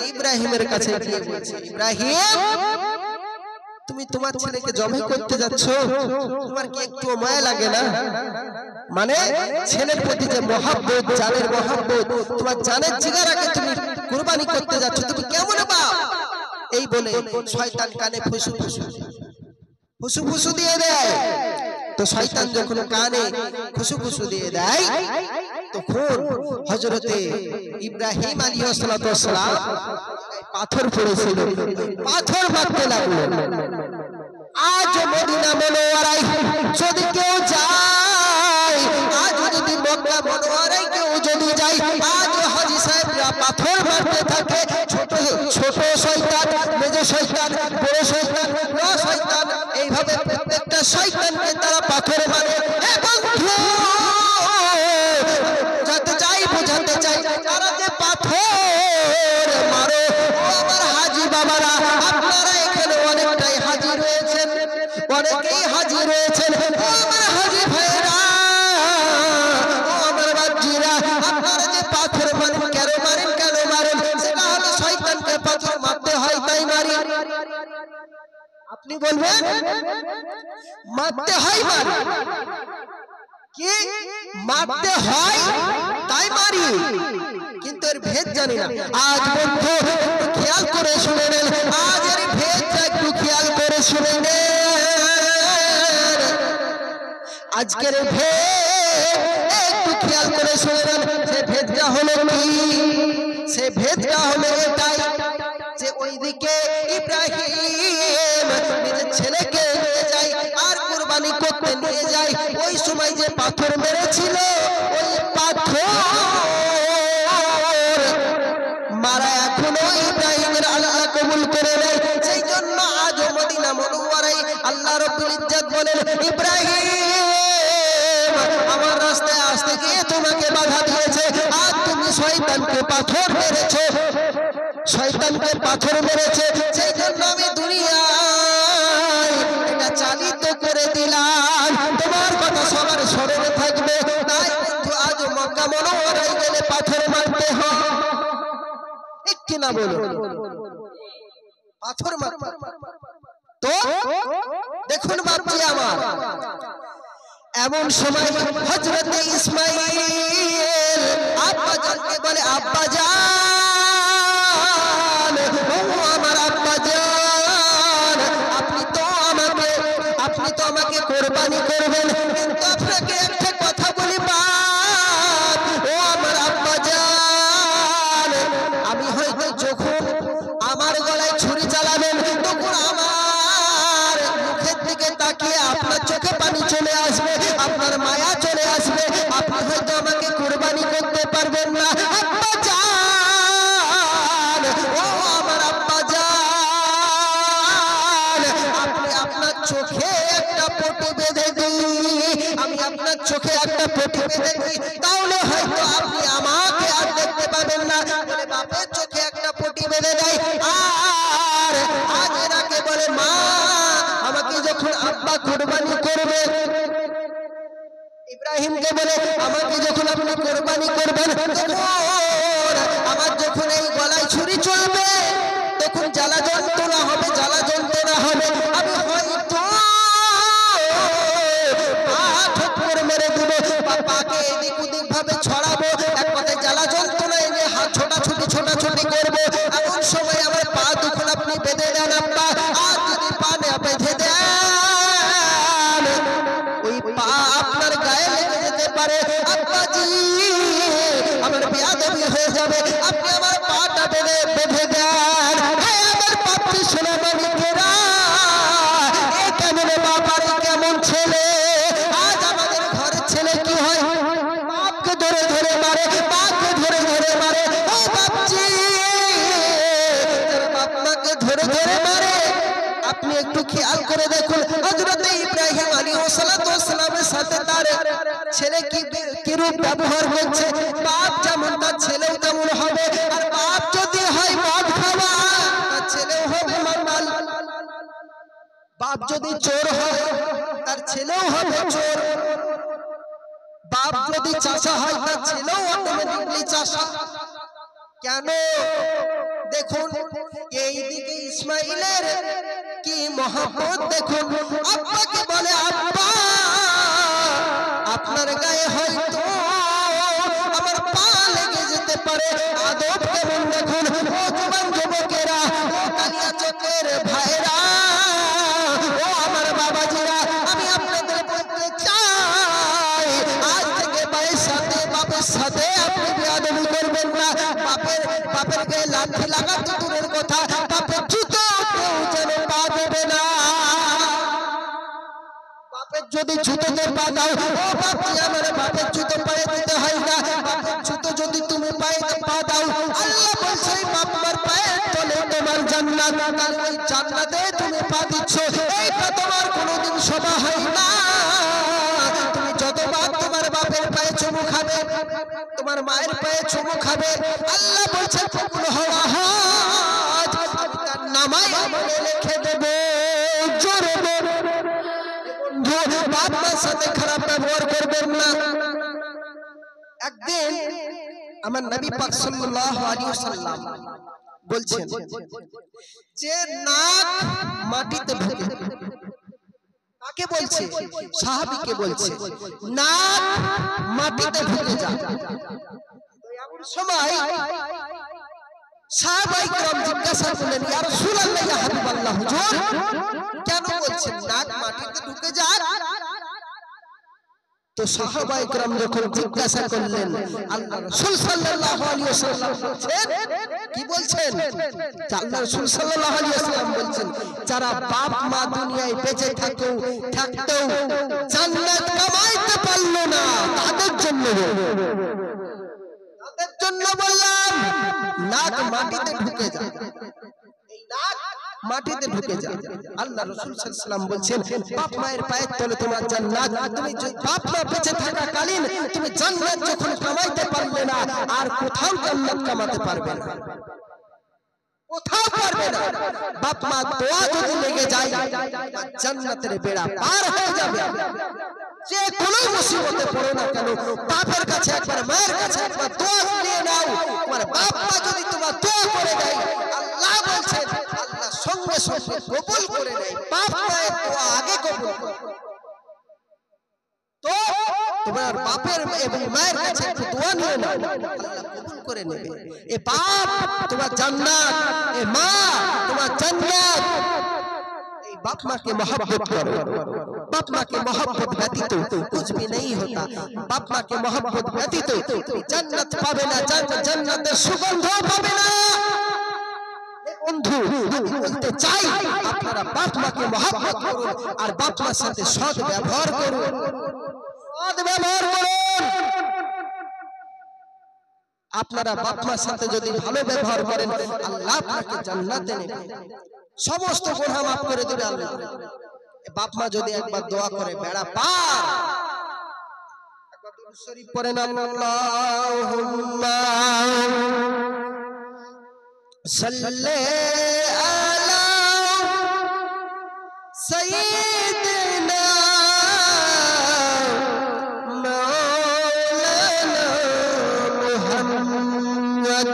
ইব্রাহিমের কাছে গিয়ে বলছে, ইব্রাহিম তুমি তোমার ছেলেকে জবাই করতে যাচ্ছ, তোমার কি একটু মায়া লাগে না? মানে ছেলের প্রতি যে মহব্বত, জানের মহব্বত, তোমার জানের জিগারাকে তুমি কুরবানি করতে যাচ্ছ, তুমি কেমন বাপ? এই বলে শয়তান কানে ফুসু দিয়ে দেয়। তো শয়তান যখন কানে ফুসু দিয়ে দেয়, তখন হযরতে ইব্রাহিম আলাইহিস সালাম পাথর পড়েছিল, পাথর মারতে লাগলো। আজ মদিনা মুনাওয়ারায় যদি কেউ যায়, আজ যদি মক্কা মুনাওয়ারায় কেউ যদি যায়, আজ হাজী সাহেবরা পাথর মারতে থাকে। ছোট ছোট শয়তান, মেজো শয়তান, বড় শয়তান, বড় শয়তান, এইভাবে প্রত্যেকটা শয়তানকে তারা পাথর মারে। বোঝাতে চাই তারা যে পাথর মারে, আমার হাজী বাবারা আপনারা এখানে অনেকটাই হাজী রয়েছেন, অনেকেই হাজী রয়েছেন। আমার হাজী ভাইরা, আমার বাচ্চারা, আপনারা যে পাথর মারেন কেন মারেন? সেটা হলো শয়তানকে পাথর মারতে হয় তাই মারি। আপনি বলবেন মারতে হয়, কি মারতে হয় তাই মারি, কিন্তু এর ভেদ জানি না। আজ বন্ধু একটু খেয়াল করে শুনে নেন, আজ এর ভেদটা একটু খেয়াল করে শুনে নেন। আজকের ভেদ একটু খেয়াল করে শুনে নেন। সে ভেদটা হলো কি? সে ভেদটা হলো এটাই, করতে নিয়ে যায়, ওই সময় যে পাথর মেরেছিল ওই পাথর মারা এখনো ইব্রাহিমের আল্লাহ কবুল করে নেয়। সেই জন্য আজ মদিনা মুনওয়ারায় আল্লাহ রাব্বুল ইজ্জত বলেন, ইব্রাহিম আমার রাস্তায় আসতে গিয়ে তোমাকে বাধা দিয়েছে, আর তুমি শয়তানকে পাথর মেরেছো, শয়তানকে পাথর মেরেছে। সেই জন্য আমি দুনিয়ায় এটা চালিত করে দিলাম। তোমার কথা সবার স্মরণে থাকবে। তাই বন্ধু আজ মক্কা মুনওয়ারায় গেলে পাথর মারতে হয়, ঠিক কি না বলো? পাথর মারতে তো দেখুন বাপজি আমার, এমন সময় হযরতে ইসমাঈল আব্বা জানকে বলে, আব্বা জান, ও আমার আব্বা জান, আপনি তো আমাকে কুরবানি করবেন, কিন্তু আপনাকে একটা কথা বলি বাপ, ও আমার আব্বা জান, আমি হয়তো যখন আমার গলায় ছুরি চালাবেন তখন আমার মুখের দিকে তাকিয়ে আপনার চোখে পানি চলে আসবে, আপনার মায়া চলে আসবে, আপনি হয়তো আমাকে কুরবানি করতে পারবেন না। আব্বা জান, ও আমার আব্বা জান, আপনি আপনার চোখে একটা পটি বেঁধে দিন, আমি আপনার চোখে একটা পটি বেঁধে দিই, তাহলে হয়তো আপনি আমাকে আর দেখতে পাবেন না। বলে বাপের চোখে একটা পটি বেঁধে দেয়। আর আজ এরাকে বলে, মা আমাকে যখন আব্বা কুরবানি করবে, ইব্রাহিমকে বলে আমাকে যখন আপনি কুরবানি করবেন, আমার যখন এই গলায় ছুরি চলবে তখন জ্বালা যন্ত্রণা হবে, জ্বালা যন্ত্রণা হবে, আমি হয়তো ঠোকর মেরে দিব, পাকে এদিক ওদিক ভাবে ছড়াবো, এক কথায় জ্বালা যন্ত্রণা এনে হাত ছোটাছুটি করবো। এমন সময় আমার পা দুখন আপনি বেঁধে দেন আব্বা, আর যদি পা না বেঁধে দেন ওই পা আপনার গায়ে লেগে যেতে পারে, আব্বাজি আমার বেয়াদবি হয়ে যাবে, আপনি আমার পাটা বেঁধে দেন। আমার পাপি সোনা মানিকেরা, এ কেমন বাবার কেমন ছেলে। আজ আমাদের ঘরের ছেলে কি হয়, বাপকে ধরে ধরে মারে, বাপকে ধরে ধরে মারে। ও বাপজি, বাপ মাকে ধরে ধরে মারে। আপনি একটু খেয়াল করে দেখুন, হযরতে ইব্রাহিম আলাইহিস সালামের সাথে তার ছেলে কিরূপ ব্যবহার করছে। বাপ যেমন তার ছেলেও তেমন হবে, আর বাপ যদি হয় মদ খাওয়া তার ছেলেও হবে মাতাল, বাপ যদি চোর হয় তার ছেলেও হবে চোর, বাপ যদি চাষা হয় তার ছেলেও অটোমেটিকলি চাষা। কেন? দেখুন এইদিকে ইসমাইলের কি মহব্বত দেখুন, আব্বাকে বলে, আব্বা আপনার গায়ে হয়তো আমার পা লেগে যেতে পারে। আদব কেমন দেখুন, ও জওয়ান যুবকেরা, ও কালিয়া চোখের ভাইরা, ও আমার বাবাজিরা, আমি আপনাদের বলতে চাই, আজ থেকে ভাইয়ের সাথে বাপের সাথে আপনি বেয়াদবি করবেন না। বাপের গায়ে লাঠি লাগাতে দূরের কথা, বাপের জুতো কেউ যেন পা দেবে না। বাপের যদি জুতোতে পা দাও, ও বাপজি আমার বাপের জুতো পায়ে দিতে হয় না, বাপের জুতো যদি তুমি পায়ে পা দাও, আল্লাহ বলছে বাপমার পায়ের তলে তোমার জান্নাত, আর ওই জান্নাতে তুমি পা দিচ্ছ, এইটা তোমার কোনোদিন শোভা হয় না। তুমি যতবার তোমার বাপের পায়ে চুমু খাবে, তোমার মায়ের পায়ে চুমু খাবে, আল্লাহ বলছে কবুল হওয়া হজ আমি তার নামায় আমলে লিখে দেব। জোরে বন্ধু, বাপ মার সাথে খারাপ ব্যবহার করবেন না। একদিন আমার নবী পাক সাল্লাল্লাহু আলাইহি ওয়াসাল্লাম বলছেন যে নাক মাটিতে ঢুকে, কাকে বলছে? সাহাবীকে বলছে, নাক মাটিতে ঢুকে যায়। এমন সময় সাহাবায়ে কেরাম জিজ্ঞাসা করলেন, ইয়া রাসূলুল্লাহ, ইয়া হাবিবাল্লাহ, হুজুর কেন বলছেন নাক মাটিতে ঢুকে যায়? তো সাহাবায়ে কেরাম যখন জিজ্ঞাসা করলেন, আল্লাহ রাসূল সাল্লাল্লাহু আলাইহি ওয়াসাল্লাম বলছেন, কি বলছেন? আল্লাহ রাসূল সাল্লাল্লাহু আলাইহি ওয়াসাল্লাম বলছেন, যারা বাপ মা দুনিয়ায় বেঁচে থাকতেও জান্নাত কামাইতে পারলো না, তাদের জন্য বললাম নাক মাটিতে ঢুকে যায়, এই নাক মাটিতে ঢুকে যায়। আল্লাহ রাসূল সাল্লাল্লাহু আলাইহি ওয়াসাল্লাম বলছেন, বাপ মায়ের পায়ের তলে তোমার জান্নাত। তুমি বাপ মা বেঁচে থাকাকালীন তুমি জান্নাত যখন কামাইতে পারবে না, আর কোথাও জান্নাত কামাতে পারবে না, কোথাও পারবে না। বাপ মা দোয়া যদি লেগে যায়, জান্নাতের বেড়া পার হয়ে যাবে। যে কোনো মুসিবতে পড়ো না কেন, বাপের কাছে একবার, মায়ের কাছে একবার দোয়া নিয়ে নাও। তোমার বাপ মা যদি তোমার দোয়া করে দেয়, আল্লাহ বলছেন আল্লাহ সঙ্গে সঙ্গে কবুল করে নেয়। বাপ মায়ের দোয়া আগে কবুল করে। তো তোমার বাপের এবং মায়ের কাছে একটু দোয়া নিয়ে নাও, আল্লাহ কবুল করে নেবে। এ বাপ তোমার জান্নাত, এ মা তোমার জান্নাত। এই বাপ মা के मोहब्बत करो, बाप माँ के मोहब्बत व्यतीत कुछ भी नहीं होता। बाप माँ के मोहब्बत व्यतीत जन्नत पावे ना, जन्नत सुगंध पावे ना। বন্ধু আমি বলতে চাই, আপনারা বাপ মাকে মহব্বত করুন আর বাপ মার সাথে সৎ ব্যবহার করুন, সৎ ব্যবহার করুন। আপনারা বাপ মার সাথে যদি ভালো ব্যবহার করেন, আল্লাহ আপনাকে জান্নাতে নেবে, সমস্ত গুনাহ মাফ করে দেবে আল্লাহ। বাপ মা যদি একবার দোয়া করে, বেড়া পার। একবার দুরূদ শরীফ পড়েন, আল্লাহুম্মা সাল্লি আলা সাইয়্যিদিনা মাওলানা মুহাম্মদ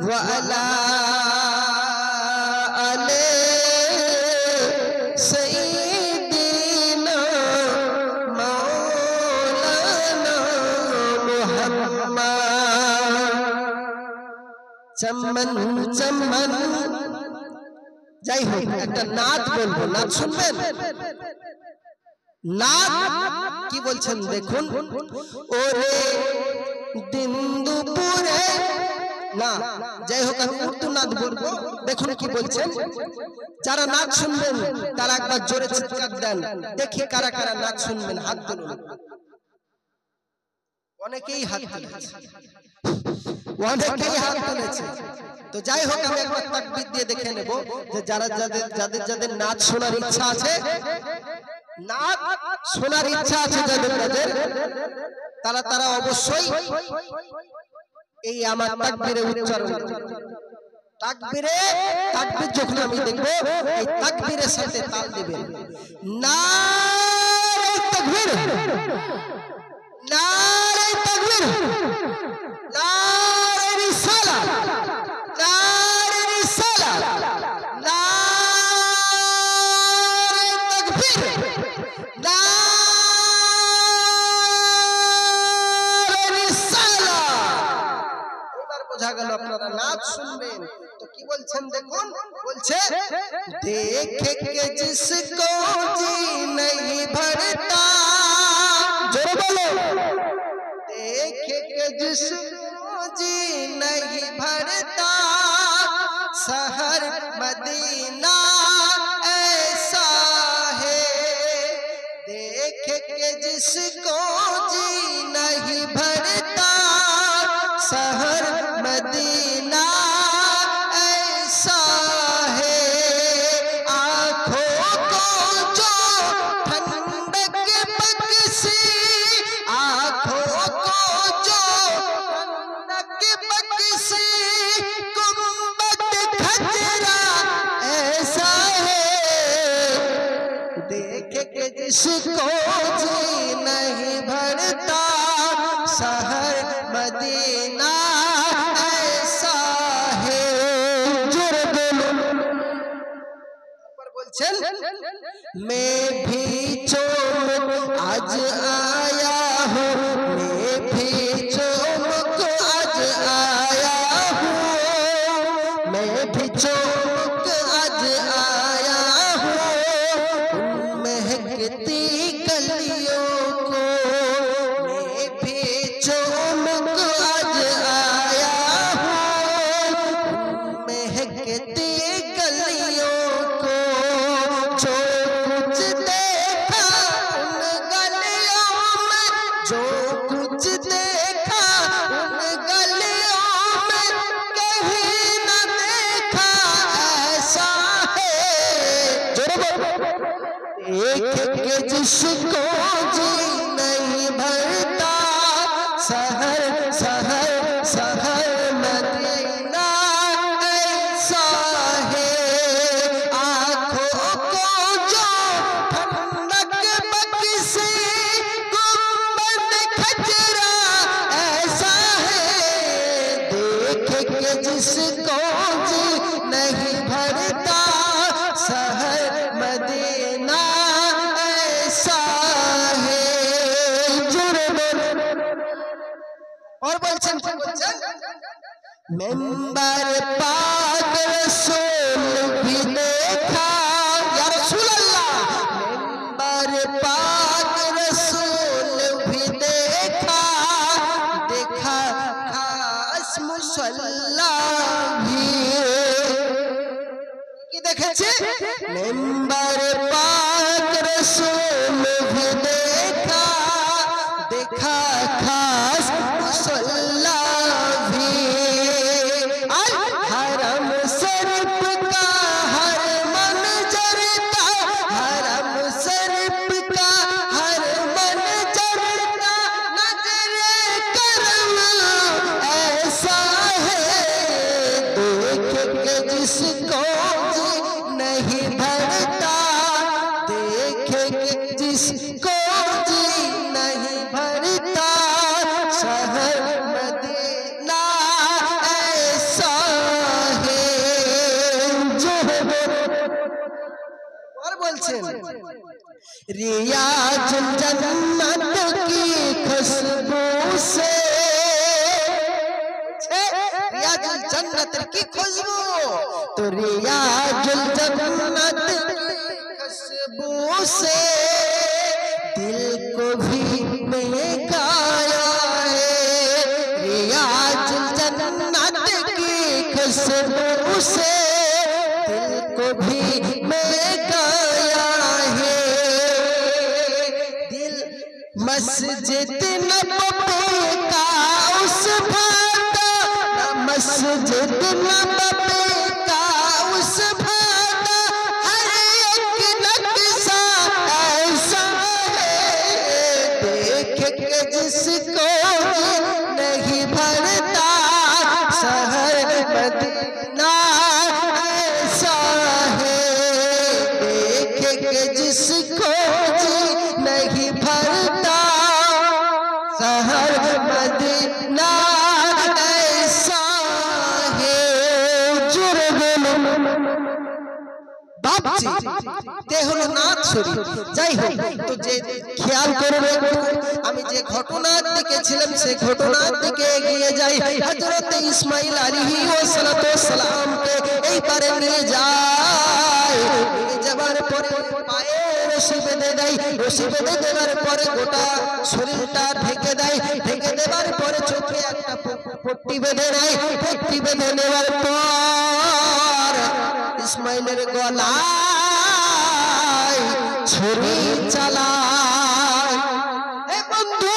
ওয়া আলা চমন চমন। যাই হোক, একটা নাত বলবো, নাত শুনবেন? নাত কি বলছেন দেখুন। ওরে দিন দুপুরে, না যাই হোক আমি উর্দু নাত বলবো, দেখুন কি বলছেন। যারা নাত শুনবেন তারা একবার জোরে চিৎকার দেন, দেখি কারা কারা নাত শুনবেন, হাত তুলুন। অনেকেই হাত তুলেছে, অনেকেই হাত তুলেছে। তো যাই হোক আমি একবার তাকবীর দিয়ে দেখে নেব যে যারা যাদের নাচ শোনার ইচ্ছা আছে, নাচ শোনার ইচ্ছা আছে যাদের তারা অবশ্যই এই আমার তাকবীরে উচ্চারণ, তাকবীর যখন আমি দেখব এই তাকবীরের সাথে তাল দিবেন। নারে তাকবীর, নারে তাকবীর, নারে রিসালাত, নারে রিসালাত, নারে তাকবীর, নারে রিসালাত। এবার বোঝা গেল আপনারা নাচ শুনবেন। তো কি বলছেন দেখুন, বলছে देखे के जिसको जी नहीं भरता, जोर बोलो, देखे के जिसको जी नहीं भरता, शहर मदीना ऐसा है, देखे के जिसको जी नहीं भरता, शहर मदीना ऐसा है, आँखों को जो ठंडक बख्शी, आँखों को जो ठंडक बख्शी, गुंबद खजरा ऐसा है, देख के जिसको जी नहीं भरता, शहर मदीना ऐसा है। मैं भी चौमुख आज आया हूँ, मैं भी चौमुख आज आया हूँ, मैं भी चौमुख आज आया हूँ, महकती कलियों को जो कुछ देखा उन गलियों में कहीं न देखा ऐसा है। एक जिसको जी नहीं भरता शहर शहर शहर मदीना ऐसा है। आँखों को जो ठंडक बख्शे गुंबद खजरा ऐसा है। देख के जिसको जी नहीं भरता शहर मदीना ऐसा है। और बोलছেন मेंबर पाक रसूल भी देखा या रसूल अल्लाह। मेंबर पाक रसूल भी देखा देखा खास मुसल्ला भी কি দেখেছে। मेंबर पाक रसूल भी देखा देखा खास मुसल्ला भी। हरम शरीफ का हर मंजर का हरम शरीफ का हर मंजर का नजरे करम ऐसा है। देख के जिसको जी नहीं भरता देख के जिसको जी नहीं भरता शहर मदीना ऐसा है। जो और बोलছেন रियाजुल जन्नत की खुशबू से रियाजुल जन्नत की खुशबू तो रियाजुल जन्नत की खुशबू से दिल को भी महकाया है। रियाजुल जन्नत की खुशबू से दिल को भी महकाया है। दिल मस्जिद नबवी का उस भाता मस्जिद नबवी का उस भाता हर एक नक्शा ऐसा है। देख के जिसको नहीं भरता शहर मदीना ऐसा है। देख के जिसको नहीं भरता शहर मदीना ऐसा है। বাপজি তে হলো নাথ শরীফ। যাই হোক তো যে খেয়াল করবে আমি যে ঘটনার দিকে ছিলাম সেই ঘটনার দিকে এগিয়ে যাই। হযরত ইসমাঈল আলাইহিসসালাম কে এই পারে নিয়ে যায়। নিয়ে যাবার পরে পায়ে রশি বেঁধে দেয়। রশি বেঁধে দেওয়ার পরে গোটা শরীরটা ঢেকে দেয়। ঢেকে দেওয়ার পরে চোখে একটা পট্টি বেঁধে নেয়। পট্টি বেঁধে নেওয়ার পর ইসমাইলের গলায় ছুরি চালায়। বন্ধু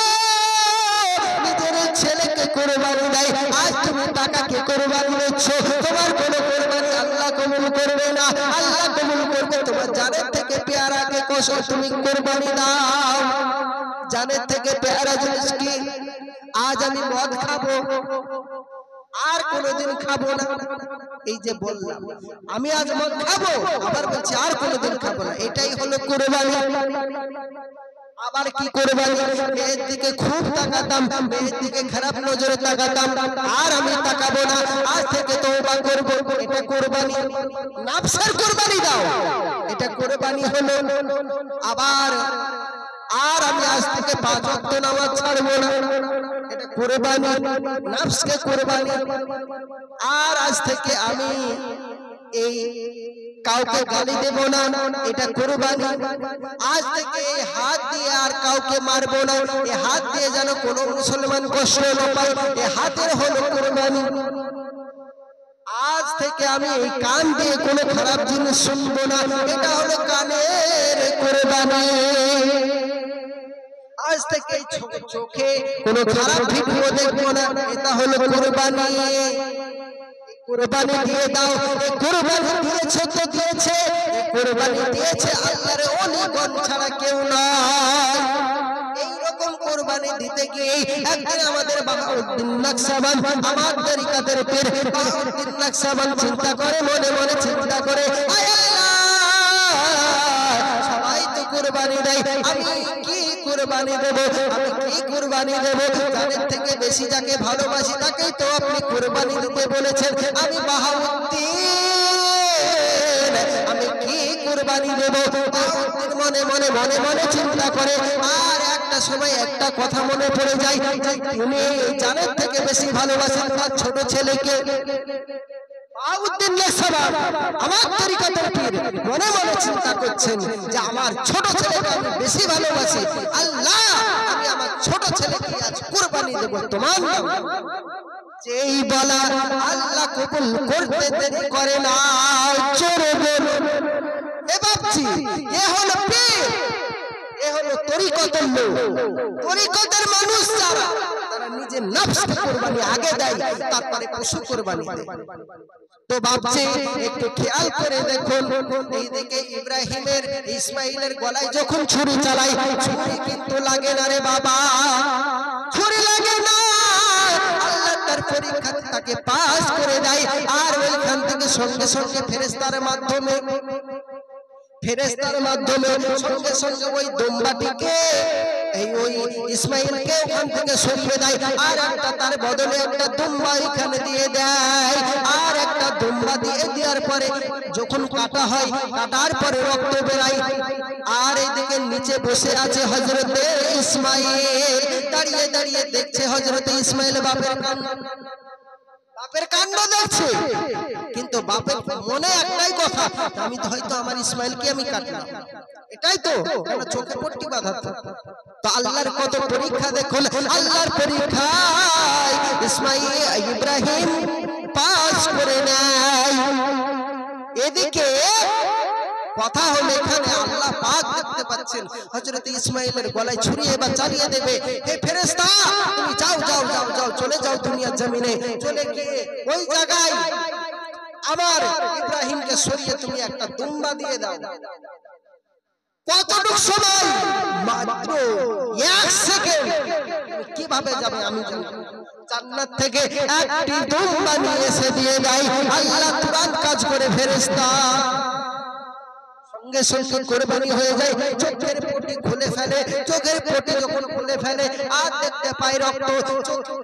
নিজের ছেলেকে কোরবানি দেয়। আজ তুমি টাকাকে কোরবানি দিচ্ছ তোমার কোনো কোরবানি আল্লাহ কবুল করবে না। আল্লাহ কবুল করবে তোমার জানের থেকে পেয়ারাকে কসম তুমি কোরবানি দাও। জানের থেকে পেয়ারা জিনিস কি? আজ আমি মদ খাবো আর কোনোদিন খাবো না। এই যে বললাম আমি আজ মদ খাবো আবার বলছি আর কোনোদিন খাবো না। এটাই হলো কোরবানি। আবার কি কোরবানি? মেয়ের দিকে খুব তাকাতাম, মেয়ের দিকে খারাপ নজরে তাকাতাম, আর আমি তাকাবো না। আজ থেকে তওবা করব। এটা কোরবানি। নফসের কোরবানি দাও, এটা কোরবানি হলো। আবার আর আমি আজ থেকে 5 ওয়াক্ত নামাজ ছাড়বো না। এটা কোরবানি, নফসকে কোরবানি। আর আজ থেকে আমি এই কাউকে গালি দেব না, এটা কোরবানি। আজ থেকে এই হাত দিয়ে আর কাউকে মারবো না। এই হাত দিয়ে যেন কোনো মুসলমান কষ্ট না পায়, এই হাতের হলো কোরবানি। আজ থেকে আমি এই কান দিয়ে কোনো খারাপ জিনিস শুনবো না, এটা হলো কানের কোরবানি। আজ থেকে চোখে কোনো খারাপ ভিডিও দেখবো না। এটা হলো কুরবানি। কুরবানি দিয়ে দাও। কুরবানি দিয়েছে তো দিয়েছে, কুরবানি দিয়েছে আল্লাহর ওলিগণ ছাড়া কেউ নয়। এইরকম কুরবানি দিতে গিয়ে একদিন আমাদের বাহাউদ্দিন নকশবন্দ, আমার তরিকাতের পীর বাহাউদ্দিন নকশবন্দ চিন্তা করে, মনে মনে চিন্তা করে, আয় আল্লাহ, সবাই তো কুরবানি দেয়, আমি কি কুরবানি দেব, আমি কি কুরবানি দেব? জানের থেকে বেশি যাকে ভালোবাসি তাকেই তো আপনি কুরবানি দিতে বলেছেন। আমি বাহাউদ্দিন, আমি কি কুরবানি দেব? বাহাউদ্দিন মনে মনে মনে মনে চিন্তা করে। আর একটা সময় একটা কথা মনে পড়ে যায়, তিনি জানের থেকে বেশি ভালোবাসেন তার ছোট ছেলেকে। বাহাউদ্দিন নকশবন্দ আমার তরিকাতের পীর মনে মনে চিন্তা করছেন যে আমার ছোট ছেলেকে আমি বেশি ভালোবাসি। আল্লাহ, আমি আমার ছোট ছেলেকে আজ কুরবানি দেব তোমার নামে। যেই বলা আল্লাহ কবুল করতে দেরি করে না। জোরে বলুন এ বাপজি, এ হলো পীর, এ হলো তরিকতের লোক। তরিকতের মানুষ যারা, তারা নিজের নফসকে কুরবানি আগে দেয়, তারপরে পশু কুরবানি দেয়। তো বাপজি একটু খেয়াল করে দেখুন, এইদিকে ইব্রাহিমের ইসমাইলের গলায় যখন ছুরি চালায়, ছুরি কিন্তু লাগে না রে বাবা, ছুরি লাগে না। আল্লাহ তার পরীক্ষা তাকে পাস করে দেয়। আর ওইখান থেকে সঙ্গে সঙ্গে ফেরেশতার মাধ্যমে সঙ্গে সঙ্গে ওই দুম্বাটিকে, ওই ইসমাইলকে ওখান থেকে সরিয়ে দেয়। আর একটা তার বদলে একটা দুম্বা এখানে দিয়ে দেয়। আর একটা দুম্বা দিয়ে দেওয়ার পরে যখন কাটা হয়, কাটার পরে রক্ত বেরায়। আর এইদিকে নিচে বসে আছে হযরতে ইসমাইল, দাঁড়িয়ে দাঁড়িয়ে দেখছে হযরতে ইসমাইল বাপের কাণ্ড দেখছে। কিন্তু বাপের মনে একটাই কথা, আমি তো হয়তো আমার ইসমাইলকে আমি কাটলাম, এটাই তো, কেন চোখে পট্টি বাঁধা। তো আল্লাহর কত পরীক্ষা দেখুন, আল্লাহর পরীক্ষায় ইব্রাহিম পাস করে নেয়। এদিকে কথা হলো, এখানে আল্লাহ পাক দেখতে পাচ্ছেন হযরত ইসমাইলের গলায় ছুরি এবার চালিয়ে দেবে। হে ফেরেশতা, তুমি যাও যাও যাও যাও, চলে যাও দুনিয়ার জমিনে। চলে গিয়ে ওই জায়গায় আমার ইব্রাহিমকে সরিয়ে তুমি একটা দুম্বা দিয়ে দাও। কতটুকু সময়? মাত্র 1 সেকেন্ড। কিভাবে যাবে আমি জানি। জান্নাত থেকে একটি দুম্বা নিয়ে এসে দিয়ে দেয়। আল্লাহ তুরন্ত কাজ করে ফেরেশতা সঙ্গে সঙ্গে কুরবানি হয়ে যায়। চোখের পটি খুলে ফেলে, চোখের পটি যখন খুলে ফেলে আর দেখতে পায় রক্ত,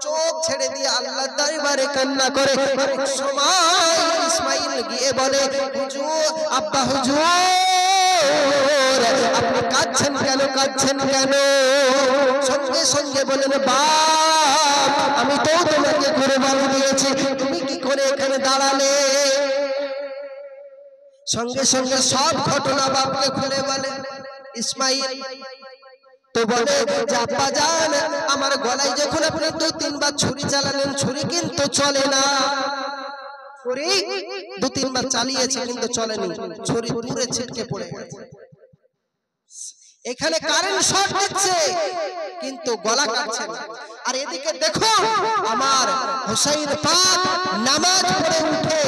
চোখ ছেড়ে দিয়ে আল্লাহর দরবারে কান্না করে। সময় ইসমাইল গিয়ে বলে, হুজুর, আব্বা হুজুর, আপনি কাঁদছেন কেন, কাঁদছেন কেন? সঙ্গে সঙ্গে বলেন, বাপ, আমি তো তোমাকে কুরবানি দিয়েছি, তুমি কি করে এখানে দাঁড়ালে? সঙ্গে সঙ্গে সব ঘটনা বাপকে খুলে বলে ইসমাইল। তো বলে যে আব্বা জান, আমার গলায় যখন আপনি 2-3 বার ছুরি চালালেন, ছুরি কিন্তু চলে না। ছুরি 2-3 বার চালিয়েছে কিন্তু চলেনি, ছুরি দূরে ছিটকে পড়ে গেছে। এখানে কারেন্ট শর্ট দিচ্ছে কিন্তু গলা কাটছে না। আর এদিকে দেখো আমার হুসাইন পাক নামাজ পড়ে উঠে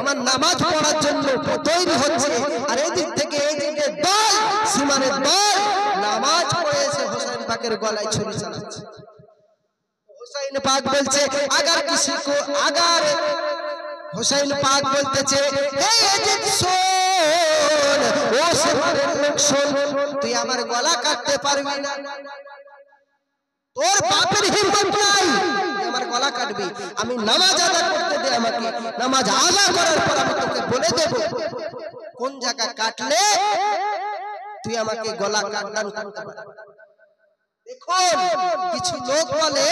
আমার নামাজ পড়ার জন্য তৈরি হচ্ছে। আর এদিক থেকে এইদিকে দল, সীমানের দল নামাজ পড়ে এসে হুসাইন পাকের গলায় ছুরি চালাচ্ছে। হুসাইন পাক বলছে, আগার কিসি কো আগার, হুসাইন পাক বলতেছে, হে এজিদ শোন, ও সীমানের লোক শোন, তুই আমার গলা কাটতে পারবি না। তোর বাপের হিম্মত নাই আমার গলা কাটবি। আমি নামাজ আদা করতে দে আমাকে, নামাজ আদা করার পর আমি তোকে বলে দেব কোন জায়গা কাটলে তুই আমাকে গলা কাটদান করতে পারবি। দেখুন কিছু লোক বলে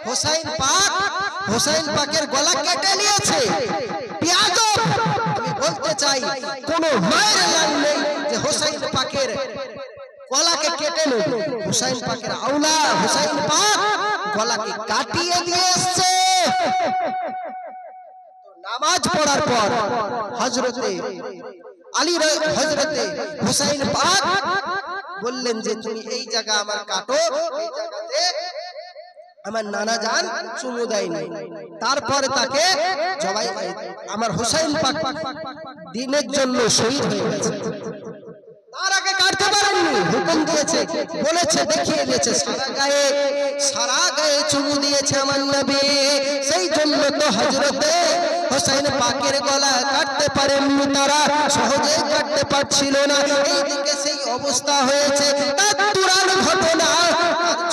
হুসাইন পাকের গলা কেটে নিয়েছে, বেয়াদব। আমি বলতে চাই কোন মায়ের লাল নেই যে হুসাইন পাকের গলাকে কেটে নেবে। হুসাইন পাকের আওলা হুসাইন পাক গলাকে কাটিয়ে দিয়ে এসেছে। নামাজ পড়ার পর হযরতে আলী হযরতে হুসাইন পাক বললেন যে তুমি এই জায়গা আমার কাটো, এই জায়গাতে আমার নানা জান চুমু দেয়নি। তারপরে তাকে জবাই, আমার হোসেন পাক দিনের জন্য শহীদ হয়ে গেছে। তার আগে কাটতে পারেননি, হুকুম দিয়েছে, বলেছে, দেখিয়ে দিয়েছে, সারা গায়ে চুমু দিয়েছে আমার নবী। সেই জন্য তো হযরতে হোসেন পাকের গলা কাটতে পারেননি, তারা সহজে কাটতে পারছিল না। এইদিকে সেই অবস্থা হয়েছে, তার তুরান ঘটনা,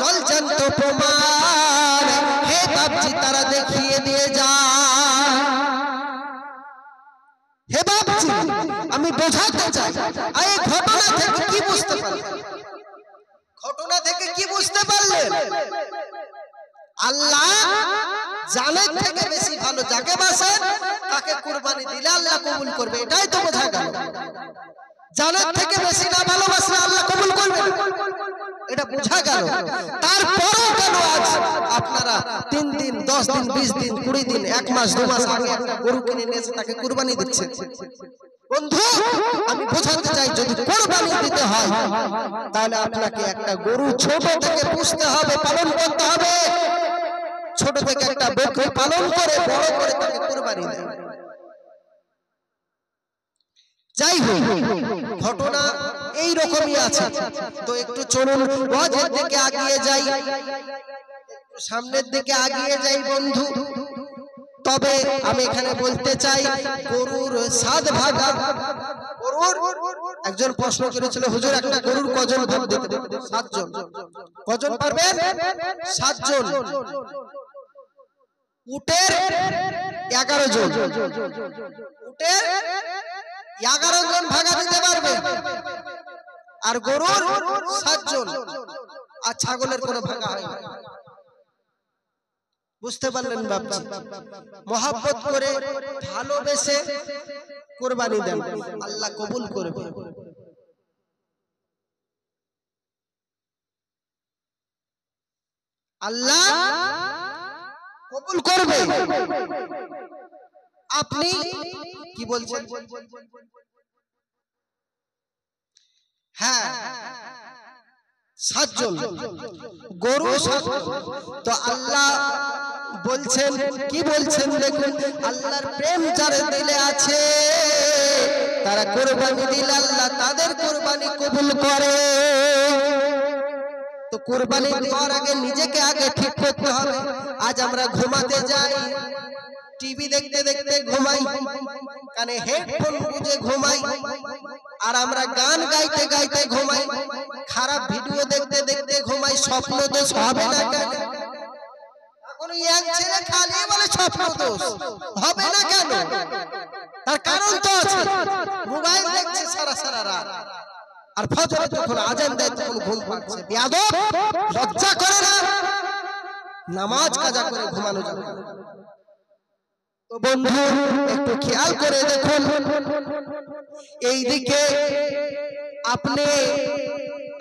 জলজান্ত প্রমাণ হে বাপজি তারা দেখিয়ে দিয়ে যায়। হে বাপজি আমি বোঝাতে চাই, এই ঘটনা থেকে কি বুঝতে পারলেন? ঘটনা থেকে কি বুঝতে পারলেন? আল্লাহ জানের থেকে বেশি ভালো যাকে বাসেন তাকে কুরবানি দিলে আল্লাহ কবুল করবে, এটাই তো বোঝা গেল। জানের থেকে বেশি না ভালোবাসলে আল্লাহ কবুল করবে, এটা বোঝা গেল। তারপরেও কেন আজ আপনারা 3 দিন 10 দিন 20 দিন 20 দিন 1 মাস 2 মাস আগে একটা গরু কিনে নিয়ে এসে তাকে কুরবানি দিচ্ছেন? বন্ধু আমি বোঝাতে চাই, যদি কুরবানি দিতে হয় তাহলে আপনাকে একটা গরু ছোট থেকে পুষতে হবে, পালন করতে হবে। ছোট থেকে একটা বকরি পালন করে বড় করে তাকে কুরবানি দেয়। যাই হোক, ঘটনা এই রকমই আছে। তো একটু চলুন ওয়াজের দিকে এগিয়ে যাই, একটু সামনের দিকে এগিয়ে যাই বন্ধু। তবে আমি এখানে বলতে চাই, গরুর 7 ভাগা। গরুর একজন প্রশ্ন করেছিল, হুজুর একটা গরুর কজন ভাগ দিতে? 7 জন। কজন পারবেন? 7 জন। উটের 11 জন। উটের 11 জন ভাগা দিতে পারবে, আর গরুর 7 জন। আর ছাগলের কোনো ভাগা হয় না। বুঝতে পারলেন বাপজি? মহব্বত করে ভালোবেসে কুরবানি দেন, আল্লাহ কবুল করবে। আল্লাহ কবুল করবে। আপনি কি বলছেন? হ্যাঁ 7 জন গরু। তো আল্লাহ বলছেন, কি বলছেন দেখুন, আল্লাহর প্রেম যার দিলে আছে তারা কুরবানি দিলে আল্লাহ তাদের কুরবানি কবুল করে। তো কুরবানি দেওয়ার আগে নিজেকে আগে ঠিক করতে হবে। আজ আমরা ঘুমাতে যাই, টিভি দেখতে দেখতে ঘুমাই, কানে হেডফোন গুঁজে ঘুমাই, আর আমরা গান গাইতে গাইতে ঘুমাই, খারাপ ভিডিও দেখতে দেখতে ঘুমাই। স্বপ্ন দোষ হবে না কেন? এখন ইয়াং ছেলে খালি বলে স্বপ্ন দোষ হবে না কেন? তার কারণ তো আছে, মোবাইল দেখছে সারা সারা রাত, আর ফজরে যখন আজান দেয় তখন ঘুম পাচ্ছে। বেয়াদব, লজ্জা করে না? নামাজ কাজা করে ঘুমানো যাবে না। তো বন্ধু একটু খেয়াল করে দেখুন, এইদিকে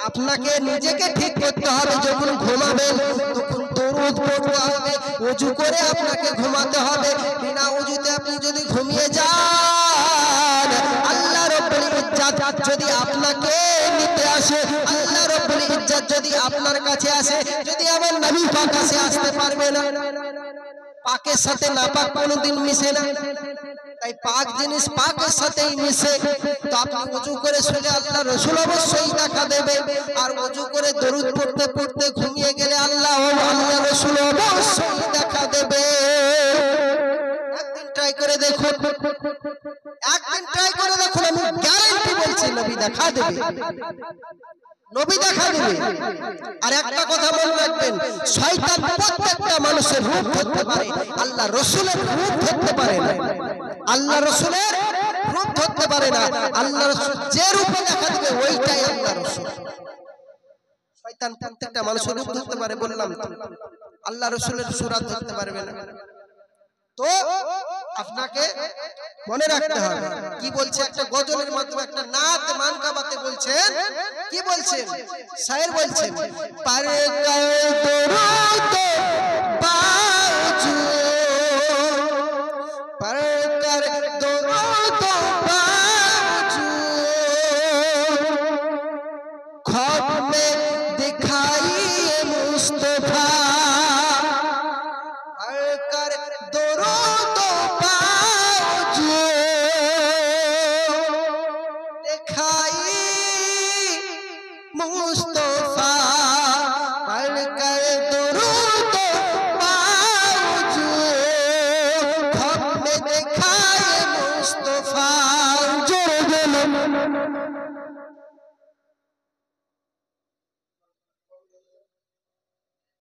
আপনাকে নিজেকে ঠিক করতে হবে। যখন ঘুমাবেন তখন দরুদ পড়তে হবে, ওযু করে আপনাকে ঘুমাতে হবে। বিনা ওযুতে আপনি যদি ঘুমিয়ে যান, আল্লাহ রাব্বুল ইজ্জত যদি আপনাকে নিতে আসে, আল্লাহ রাব্বুল ইজ্জত যদি আপনার কাছে আসে, যদি আমার নবী পাক কাছে আসতে পারবে না। পাকের সাথে নাপাক কোনোদিন মিশে না, তাই পাক জিনিস পাকের সাথেই মিশে। তো আপনি ওযু করে শুলে আল্লাহ রাসূল অবশ্যই দেখা দেবে, আর ওযু করে দরুদ পড়তে পড়তে ঘুমিয়ে গেলে আল্লাহ রাসূল অবশ্যই দেখা দেবে। একদিন ট্রাই করে দেখুন, একদিন ট্রাই করে দেখুন, আমি গ্যারান্টি বলছি নবী দেখা দেবে, নবী দেখা দেবে। আর একটা কথা মনে রাখবেন, শয়তান প্রত্যেকটা মানুষের রূপ ধরতে পারে, আল্লাহ রাসূলের রূপ ধরতে পারে না। আল্লাহ রাসূলের রূপ ধরতে পারে না। আল্লাহ রাসূল যে রূপে দেখা দেবে ওইটাই আল্লাহ রাসূল। শয়তান প্রত্যেকটা মানুষের রূপ ধরতে পারে বললাম তো, আল্লাহ রাসূলের সূরত ধরতে পারবে না। তো আপনাকে মনে রাখতে হবে। কি বলছে একটা গজলের মাধ্যমে, একটা নাত মানকাবাতে বলছেন, কি বলছেন? শায়ের বলছেন, পারে